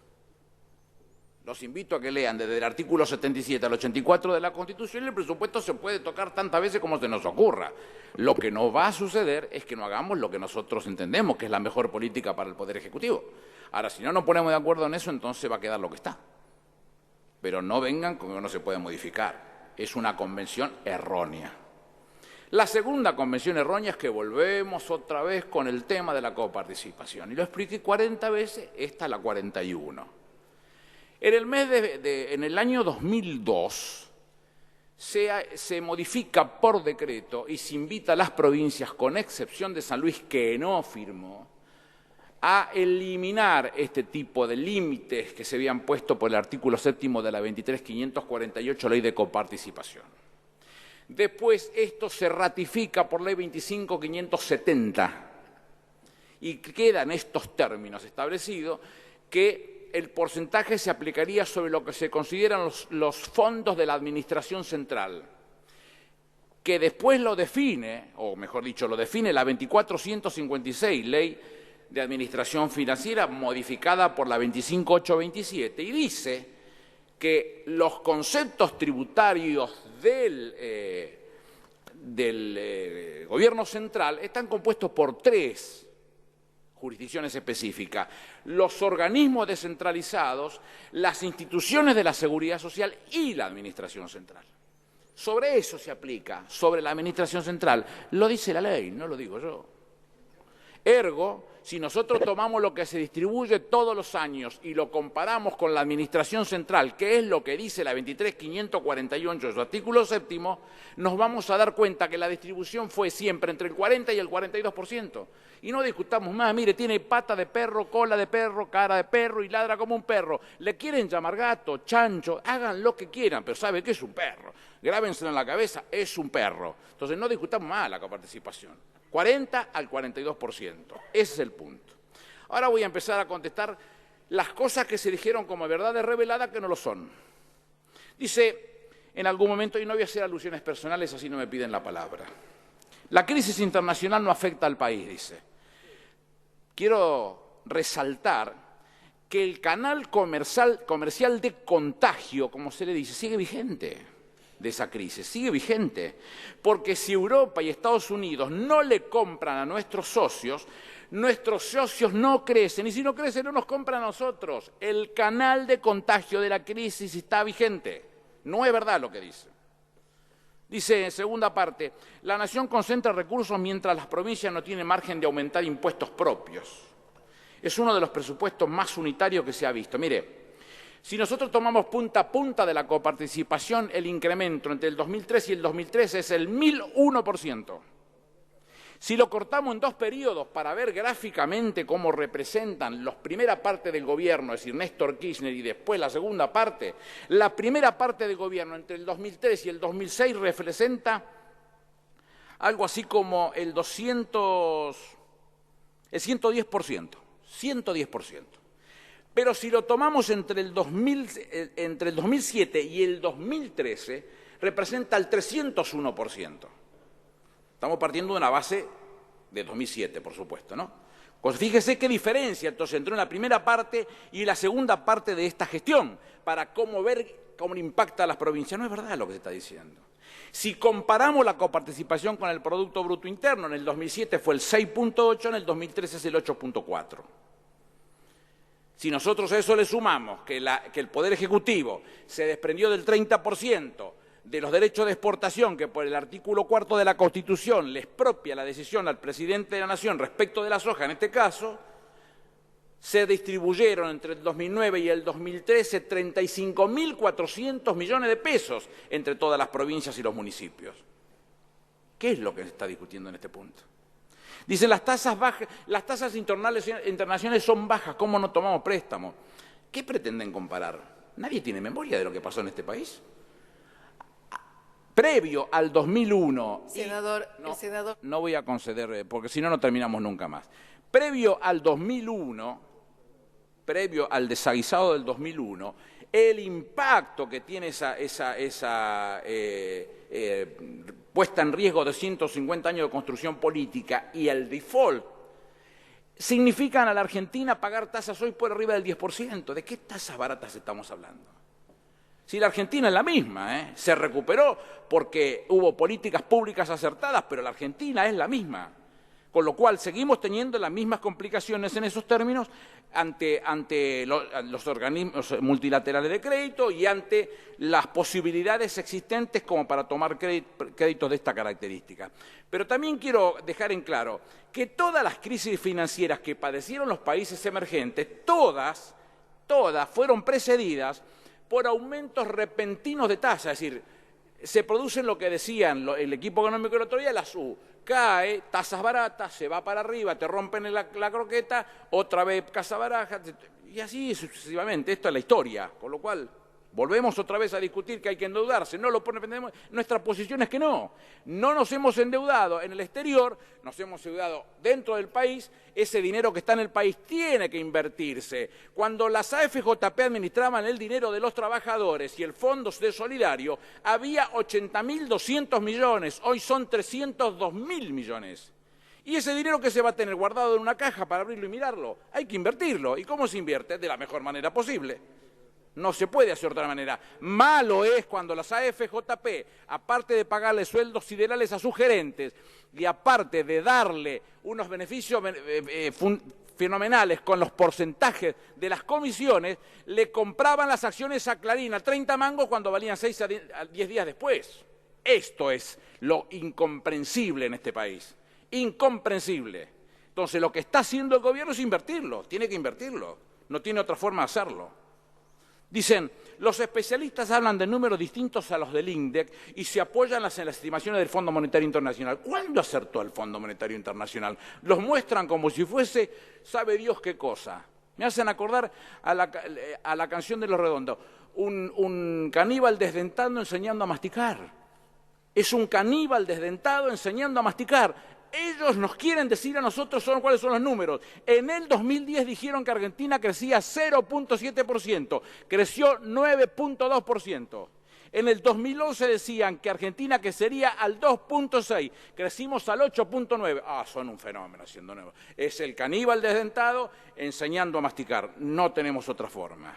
Los invito a que lean desde el artículo 77 al 84 de la Constitución y el presupuesto se puede tocar tantas veces como se nos ocurra. Lo que no va a suceder es que no hagamos lo que nosotros entendemos que es la mejor política para el Poder Ejecutivo. Ahora, si no nos ponemos de acuerdo en eso, entonces va a quedar lo que está. Pero no vengan con que no se puede modificar. Es una convención errónea. La segunda convención errónea es que volvemos otra vez con el tema de la coparticipación. Y lo expliqué 40 veces, esta es la 41. En el año 2002 se modifica por decreto y se invita a las provincias, con excepción de San Luis, que no firmó, a eliminar este tipo de límites que se habían puesto por el artículo 7º de la 23.548 Ley de Coparticipación. Después esto se ratifica por Ley 25.570 y quedan estos términos establecidos que el porcentaje se aplicaría sobre lo que se consideran los fondos de la Administración Central, que después lo define, o mejor dicho, lo define la 24.156, Ley de Administración Financiera, modificada por la 25.827, y dice que los conceptos tributarios del Gobierno Central están compuestos por tres jurisdicciones específicas: los organismos descentralizados, las instituciones de la Seguridad Social y la Administración Central. Sobre eso se aplica, sobre la Administración Central. Lo dice la ley, no lo digo yo. Ergo, si nosotros tomamos lo que se distribuye todos los años y lo comparamos con la Administración Central, que es lo que dice la 23.548 de su artículo 7º, nos vamos a dar cuenta que la distribución fue siempre entre el 40 y el 42%. Y no discutamos más, mire, tiene pata de perro, cola de perro, cara de perro y ladra como un perro. Le quieren llamar gato, chancho, hagan lo que quieran, pero saben que es un perro. Grábenselo en la cabeza, es un perro. Entonces no discutamos más la coparticipación. 40 al 42%. Ese es el punto. Ahora voy a empezar a contestar las cosas que se dijeron como verdades reveladas que no lo son. Dice en algún momento, y no voy a hacer alusiones personales, así no me piden la palabra, la crisis internacional no afecta al país, dice. Quiero resaltar que el canal comercial de contagio, como se le dice, sigue vigente. De esa crisis, sigue vigente, porque si Europa y Estados Unidos no le compran a nuestros socios no crecen, y si no crecen no nos compran a nosotros. El canal de contagio de la crisis está vigente, no es verdad lo que dice. Dice en segunda parte, la nación concentra recursos mientras las provincias no tienen margen de aumentar impuestos propios. Es uno de los presupuestos más unitarios que se ha visto. Mire, si nosotros tomamos punta a punta de la coparticipación, el incremento entre el 2003 y el 2013 es el 1001%. Si lo cortamos en dos periodos para ver gráficamente cómo representan la primera parte del gobierno, es decir, Néstor Kirchner, y después la segunda parte, la primera parte del gobierno entre el 2003 y el 2006 representa algo así como el 110%. Pero si lo tomamos entre el 2007 y el 2013, representa el 301%. Estamos partiendo de una base de 2007, por supuesto, ¿no? Pues fíjese qué diferencia entonces entre la primera parte y la segunda parte de esta gestión, para ver cómo impacta a las provincias. No es verdad lo que se está diciendo. Si comparamos la coparticipación con el Producto Bruto Interno, en el 2007 fue el 6.8, en el 2013 es el 8.4. Si nosotros a eso le sumamos que el Poder Ejecutivo se desprendió del 30% de los derechos de exportación que por el artículo 4 de la Constitución les propia la decisión al presidente de la Nación respecto de la soja, en este caso, se distribuyeron entre el 2009 y el 2013 35.400 millones de pesos entre todas las provincias y los municipios. ¿Qué es lo que se está discutiendo en este punto? Dicen las tasas internacionales son bajas, ¿cómo no tomamos préstamos? ¿Qué pretenden comparar? Nadie tiene memoria de lo que pasó en este país. Previo al 2001... Senador, el senador... No voy a conceder, porque si no, no terminamos nunca más. Previo al 2001, previo al desaguisado del 2001, el impacto que tiene esa puesta en riesgo de 150 años de construcción política y el default significan a la Argentina pagar tasas hoy por arriba del 10%. ¿De qué tasas baratas estamos hablando? Si la Argentina es la misma, se recuperó porque hubo políticas públicas acertadas, pero la Argentina es la misma. Con lo cual seguimos teniendo las mismas complicaciones en esos términos ante los organismos multilaterales de crédito y ante las posibilidades existentes como para tomar créditos de esta característica. Pero también quiero dejar en claro que todas las crisis financieras que padecieron los países emergentes, todas fueron precedidas por aumentos repentinos de tasa, es decir, se producen lo que decían el equipo económico el otro día, la SU, cae, tasas baratas, se va para arriba, te rompen la croqueta, otra vez casa baraja, y así sucesivamente. Esto es la historia, con lo cual volvemos otra vez a discutir que hay que endeudarse. No lo ponemos, nuestra posición es que no nos hemos endeudado en el exterior, nos hemos endeudado dentro del país. Ese dinero que está en el país tiene que invertirse. Cuando las AFJP administraban el dinero de los trabajadores y el Fondo Solidario, había 80.200 millones, hoy son 302.000 millones. Y ese dinero que se va a tener guardado en una caja para abrirlo y mirarlo, hay que invertirlo. ¿Y cómo se invierte? De la mejor manera posible. No se puede hacer de otra manera. Malo es cuando las AFJP, aparte de pagarle sueldos siderales a sus gerentes y aparte de darle unos beneficios fenomenales con los porcentajes de las comisiones, le compraban las acciones a Clarín a 30 mangos cuando valían 6 a 10 días después. Esto es lo incomprensible en este país. Incomprensible. Entonces, lo que está haciendo el gobierno es invertirlo. Tiene que invertirlo. No tiene otra forma de hacerlo. Dicen, los especialistas hablan de números distintos a los del INDEC y se apoyan en las estimaciones del Fondo Monetario Internacional. ¿Cuándo acertó el Fondo Monetario Internacional? Los muestran como si fuese, sabe Dios qué cosa. Me hacen acordar a la canción de Los Redondos. Un caníbal desdentado enseñando a masticar. Es un caníbal desdentado enseñando a masticar. Ellos nos quieren decir a nosotros cuáles son los números. En el 2010 dijeron que Argentina crecía 0.7%, creció 9.2%. En el 2011 decían que Argentina crecería al 2.6%, crecimos al 8.9%. Son un fenómeno haciendo nuevo. Es el caníbal desdentado enseñando a masticar. No tenemos otra forma.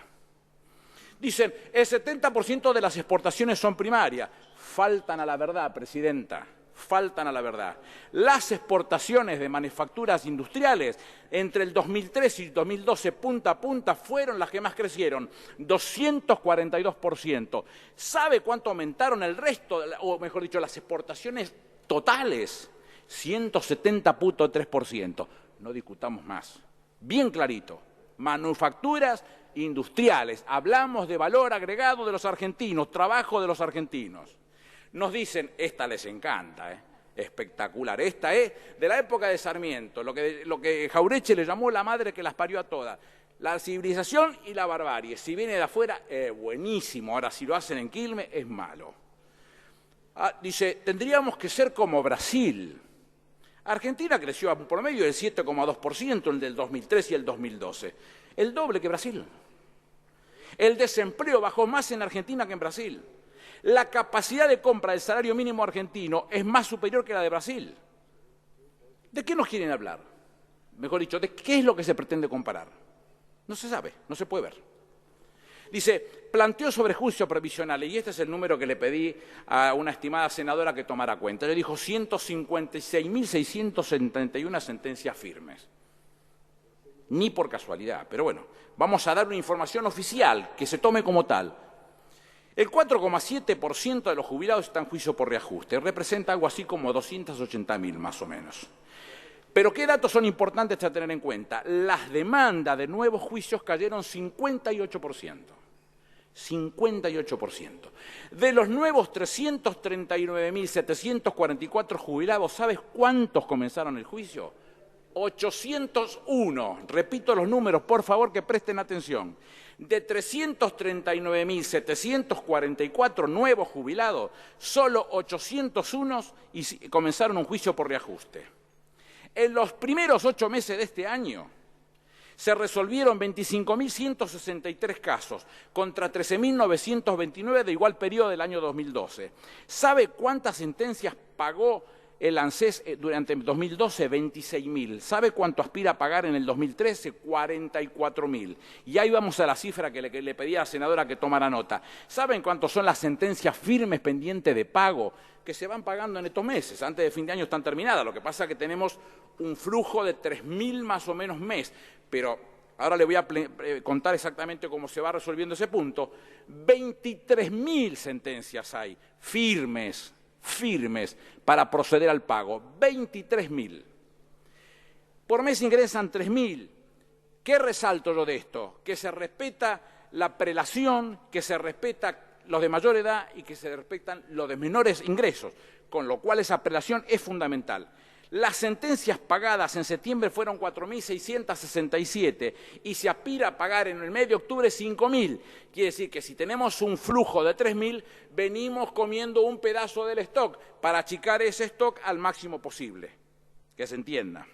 Dicen, el 70% de las exportaciones son primarias. Faltan a la verdad, Presidenta. Faltan a la verdad. Las exportaciones de manufacturas industriales entre el 2013 y 2012 punta a punta fueron las que más crecieron, 242%. ¿Sabe cuánto aumentaron el resto, o mejor dicho, las exportaciones totales? 170.3%. No discutamos más. Bien clarito. Manufacturas industriales. Hablamos de valor agregado de los argentinos, trabajo de los argentinos. Nos dicen, esta les encanta, espectacular, esta es de la época de Sarmiento, lo que Jauretche le llamó la madre que las parió a todas, la civilización y la barbarie. Si viene de afuera, buenísimo, ahora si lo hacen en Quilmes, es malo. Dice, tendríamos que ser como Brasil. Argentina creció a un promedio del 7,2% el del 2003 y el 2012, el doble que Brasil. El desempleo bajó más en Argentina que en Brasil. La capacidad de compra del salario mínimo argentino es más superior que la de Brasil. ¿De qué nos quieren hablar? Mejor dicho, ¿de qué es lo que se pretende comparar? No se sabe, no se puede ver. Dice, planteó sobrejuicio previsional, y este es el número que le pedí a una estimada senadora que tomara cuenta. Le dijo 156.671 sentencias firmes. Ni por casualidad, pero bueno, vamos a dar una información oficial que se tome como tal. El 4,7% de los jubilados está en juicio por reajuste, representa algo así como 280.000 más o menos. Pero ¿qué datos son importantes a tener en cuenta? Las demandas de nuevos juicios cayeron 58%. 58%. De los nuevos 339.744 jubilados, ¿sabes cuántos comenzaron el juicio? 801. Repito los números, por favor, que presten atención. De 339.744 nuevos jubilados, solo 801 comenzaron un juicio por reajuste. En los primeros 8 meses de este año se resolvieron 25.163 casos contra 13.929 de igual periodo del año 2012. ¿Sabe cuántas sentencias pagó el ANSES durante el 2012? 26.000. ¿Sabe cuánto aspira a pagar en el 2013? 44.000. Y ahí vamos a la cifra que le pedí a la senadora que tomara nota. ¿Saben cuántas son las sentencias firmes pendientes de pago que se van pagando en estos meses? Antes de fin de año están terminadas. Lo que pasa es que tenemos un flujo de 3.000 más o menos mes. Pero ahora le voy a contar exactamente cómo se va resolviendo ese punto. 23.000 sentencias hay firmes para proceder al pago, 23.000. Por mes ingresan 3.000. ¿Qué resalto yo de esto? Que se respeta la prelación, que se respeta los de mayor edad y que se respetan los de menores ingresos, con lo cual esa prelación es fundamental. Las sentencias pagadas en septiembre fueron 4.667 y se aspira a pagar en el mes de octubre 5.000. Quiere decir que si tenemos un flujo de 3.000, venimos comiendo un pedazo del stock para achicar ese stock al máximo posible. Que se entienda.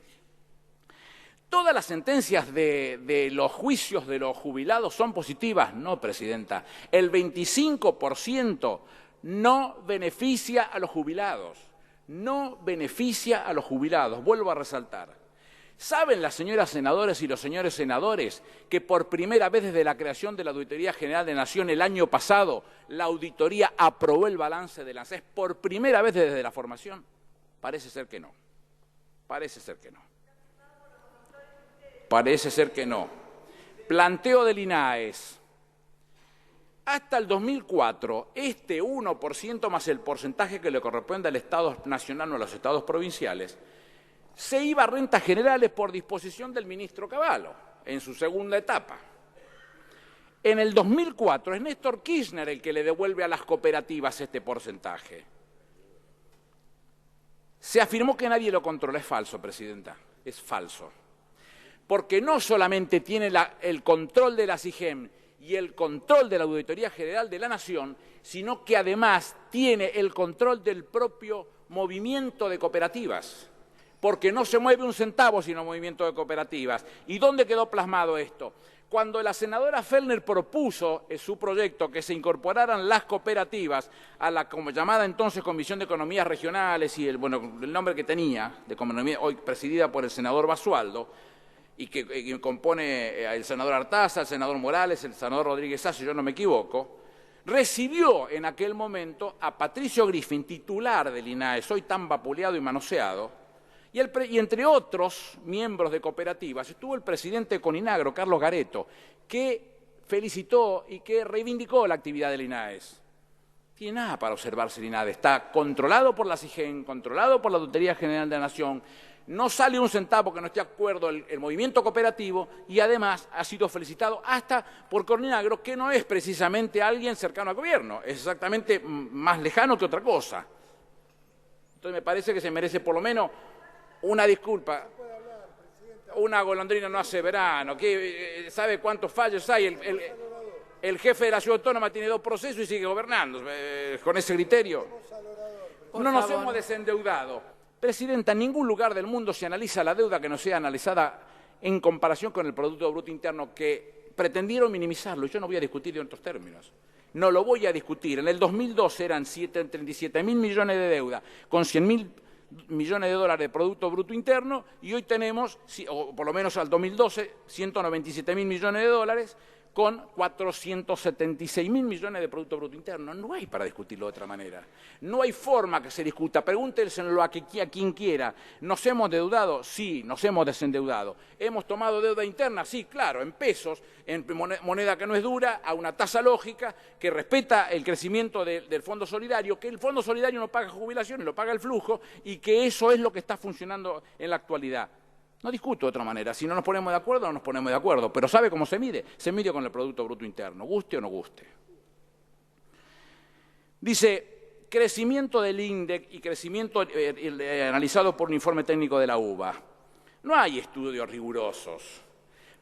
¿Todas las sentencias de los juicios de los jubilados son positivas? No, Presidenta. El 25% no beneficia a los jubilados. No beneficia a los jubilados, vuelvo a resaltar. ¿Saben las señoras senadoras y los señores senadores que por primera vez desde la creación de la Auditoría General de la Nación el año pasado la auditoría aprobó el balance del ANSES por primera vez desde la formación? Parece ser que no. Parece ser que no. Parece ser que no. Planteo del INAES. Hasta el 2004, este 1% más el porcentaje que le corresponde al Estado nacional o a los estados provinciales, se iba a rentas generales por disposición del ministro Cavallo, en su segunda etapa. En el 2004 es Néstor Kirchner el que le devuelve a las cooperativas este porcentaje. Se afirmó que nadie lo controla. Es falso, Presidenta, es falso. Porque no solamente tiene el control de la SIGEM y el control de la Auditoría General de la Nación, sino que además tiene el control del propio movimiento de cooperativas, porque no se mueve un centavo sino movimiento de cooperativas. ¿Y dónde quedó plasmado esto? Cuando la senadora Fellner propuso en su proyecto que se incorporaran las cooperativas a la como llamada entonces Comisión de Economías Regionales y el nombre que tenía, de economía, hoy presidida por el senador Basualdo, y que compone el senador Artaza, el senador Morales, el senador Rodríguez Sasso, si yo no me equivoco, recibió en aquel momento a Patricio Griffin, titular del INAES, hoy tan vapuleado y manoseado, y entre otros miembros de cooperativas estuvo el presidente de Coninagro, Carlos Gareto, que felicitó y que reivindicó la actividad del INAES. Tiene nada para observarse el INAES, está controlado por la SIGEN, controlado por la Auditoría General de la Nación. No sale un centavo que no esté de acuerdo el movimiento cooperativo y además ha sido felicitado hasta por Coninagro, que no es precisamente alguien cercano al gobierno, es exactamente más lejano que otra cosa. Entonces me parece que se merece por lo menos una disculpa. Una golondrina no hace verano. ¿Sabe cuántos fallos hay? El jefe de la ciudad autónoma tiene 2 procesos y sigue gobernando. Con ese criterio. No nos hemos desendeudado. Presidenta, en ningún lugar del mundo se analiza la deuda que no sea analizada en comparación con el Producto Bruto Interno, que pretendieron minimizarlo. Yo no voy a discutir en otros términos. No lo voy a discutir. En el 2012 eran 37.000 millones de deuda, con 100.000 millones de dólares de Producto Bruto Interno, y hoy tenemos, o por lo menos al 2012, 197.000 millones de dólares, con 476.000 millones de Producto Bruto Interno. No hay para discutirlo de otra manera. No hay forma que se discuta. Pregúntenselo a quien quiera. ¿Nos hemos endeudado? Sí, nos hemos desendeudado. ¿Hemos tomado deuda interna? Sí, claro, en pesos, en moneda que no es dura, a una tasa lógica que respeta el crecimiento del Fondo Solidario, que el Fondo Solidario no paga jubilaciones, lo paga el flujo, y que eso es lo que está funcionando en la actualidad. No discuto de otra manera. Si no nos ponemos de acuerdo, no nos ponemos de acuerdo. Pero ¿sabe cómo se mide? Se mide con el Producto Bruto Interno, guste o no guste. Dice, crecimiento del INDEC y crecimiento analizado por un informe técnico de la UBA. No hay estudios rigurosos.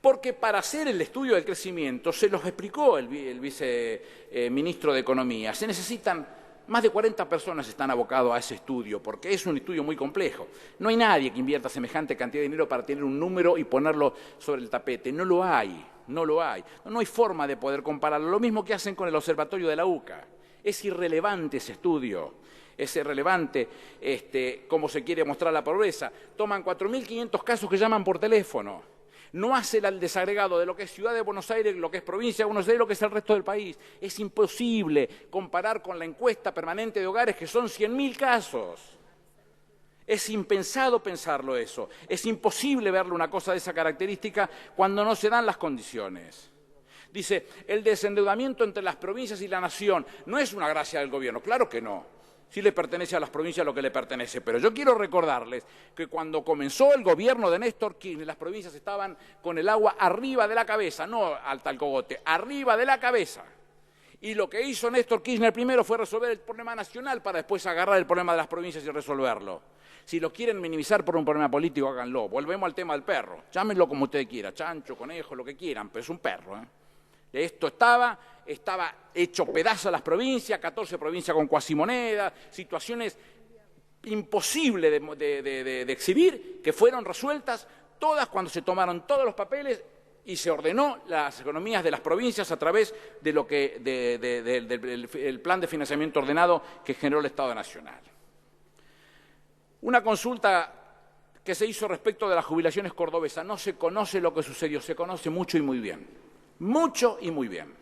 Porque para hacer el estudio del crecimiento, se los explicó el viceministro de Economía, se necesitan... Más de 40 personas están abocados a ese estudio, porque es un estudio muy complejo. No hay nadie que invierta semejante cantidad de dinero para tener un número y ponerlo sobre el tapete. No lo hay, no lo hay. No hay forma de poder compararlo. Lo mismo que hacen con el observatorio de la UCA. Es irrelevante ese estudio. Es irrelevante cómo se quiere mostrar la pobreza. Toman 4.500 casos que llaman por teléfono. No hace el desagregado de lo que es Ciudad de Buenos Aires, lo que es Provincia de Buenos Aires, lo que es el resto del país. Es imposible comparar con la encuesta permanente de hogares, que son 100.000 casos. Es impensado pensarlo eso. Es imposible verle una cosa de esa característica cuando no se dan las condiciones. Dice, el desendeudamiento entre las provincias y la nación no es una gracia del gobierno. Claro que no. Sí le pertenece a las provincias lo que le pertenece, pero yo quiero recordarles que cuando comenzó el gobierno de Néstor Kirchner, las provincias estaban con el agua arriba de la cabeza, no al cogote, arriba de la cabeza. Y lo que hizo Néstor Kirchner primero fue resolver el problema nacional para después agarrar el problema de las provincias y resolverlo. Si lo quieren minimizar por un problema político, háganlo. Volvemos al tema del perro. Llámenlo como ustedes quieran, chancho, conejo, lo que quieran, pero es un perro, ¿eh? Esto estaba hecho pedazo a las provincias, 14 provincias con cuasimoneda, situaciones imposibles de exhibir, que fueron resueltas todas cuando se tomaron todos los papeles y se ordenó las economías de las provincias a través de lo que del plan de financiamiento ordenado que generó el Estado Nacional. Una consulta que se hizo respecto de las jubilaciones cordobesas. No se conoce lo que sucedió, se conoce mucho y muy bien. Mucho y muy bien.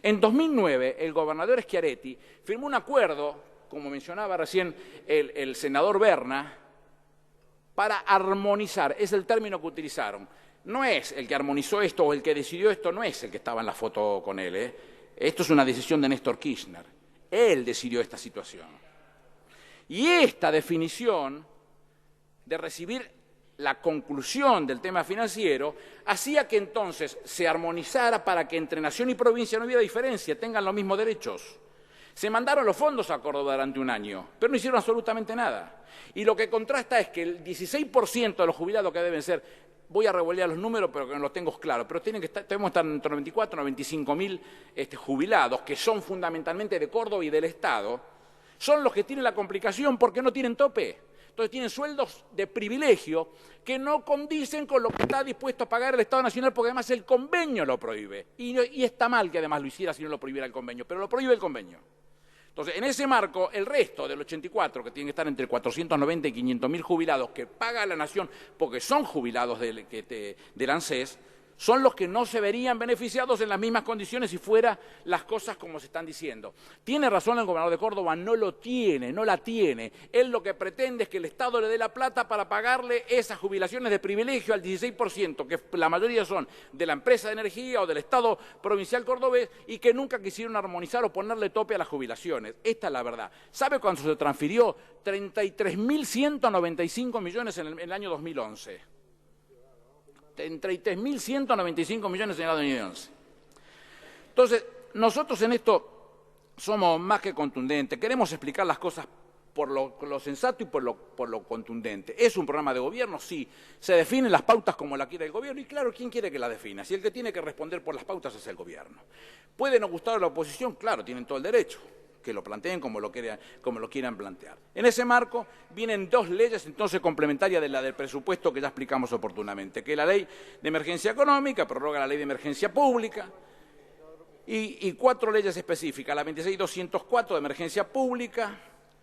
En 2009, el gobernador Schiaretti firmó un acuerdo, como mencionaba recién el senador Berna, para armonizar. Es el término que utilizaron. No es el que armonizó esto o el que decidió esto, no es el que estaba en la foto con él. Esto es una decisión de Néstor Kirchner. Él decidió esta situación. Y esta definición de recibir la conclusión del tema financiero hacía que entonces se armonizara para que entre nación y provincia no hubiera diferencia, tengan los mismos derechos. Se mandaron los fondos a Córdoba durante un año, pero no hicieron absolutamente nada. Y lo que contrasta es que el 16% de los jubilados que deben ser, voy a revolear los números, pero que no los tengo claros, pero debemos estar entre 94 y 95.000 jubilados, que son fundamentalmente de Córdoba y del Estado, son los que tienen la complicación porque no tienen tope. Entonces tienen sueldos de privilegio que no condicen con lo que está dispuesto a pagar el Estado Nacional, porque además el convenio lo prohíbe. Y está mal que además lo hiciera si no lo prohibiera el convenio, pero lo prohíbe el convenio. Entonces, en ese marco, el resto del 84, que tienen que estar entre 490 y 500.000 jubilados que paga la Nación porque son jubilados del ANSES, son los que no se verían beneficiados en las mismas condiciones si fuera las cosas como se están diciendo. ¿Tiene razón el gobernador de Córdoba? No lo tiene, no la tiene. Él lo que pretende es que el Estado le dé la plata para pagarle esas jubilaciones de privilegio al 16%, que la mayoría son de la empresa de energía o del Estado provincial cordobés, y que nunca quisieron armonizar o ponerle tope a las jubilaciones. Esta es la verdad. ¿Sabe cuánto se transfirió? 33.195 millones en el año 2011. 33.195 millones en el año 2011. Entonces, nosotros en esto somos más que contundentes. Queremos explicar las cosas por lo sensato y por lo contundente. ¿Es un programa de gobierno? Sí. ¿Se definen las pautas como la quiere el gobierno? Y claro, ¿quién quiere que la defina? Si el que tiene que responder por las pautas es el gobierno. ¿Puede no gustar a la oposición? Claro, tienen todo el derecho. Que lo planteen como lo quieran plantear. En ese marco vienen dos leyes entonces complementarias de la del presupuesto que ya explicamos oportunamente, que es la Ley de Emergencia Económica, prorroga la Ley de Emergencia Pública, y 4 leyes específicas, la 26.204 de Emergencia Pública,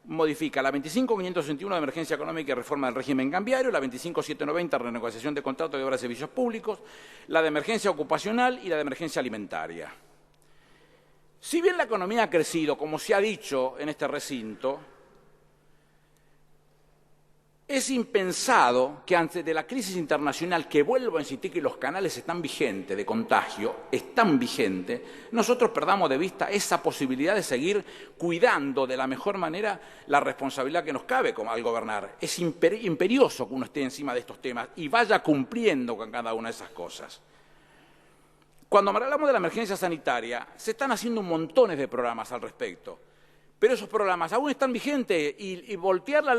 modifica la 25.561 de emergencia económica y reforma del régimen cambiario, la 25.790 renegociación de contratos de obras y servicios públicos, la de emergencia ocupacional y la de emergencia alimentaria. Si bien la economía ha crecido, como se ha dicho en este recinto, es impensado que antes de la crisis internacional, que vuelvo a insistir que los canales están vigentes de contagio, están vigentes, nosotros perdamos de vista esa posibilidad de seguir cuidando de la mejor manera la responsabilidad que nos cabe al gobernar. Es imperioso que uno esté encima de estos temas y vaya cumpliendo con cada una de esas cosas. Cuando hablamos de la emergencia sanitaria, se están haciendo montones de programas al respecto, pero esos programas aún están vigentes y voltear la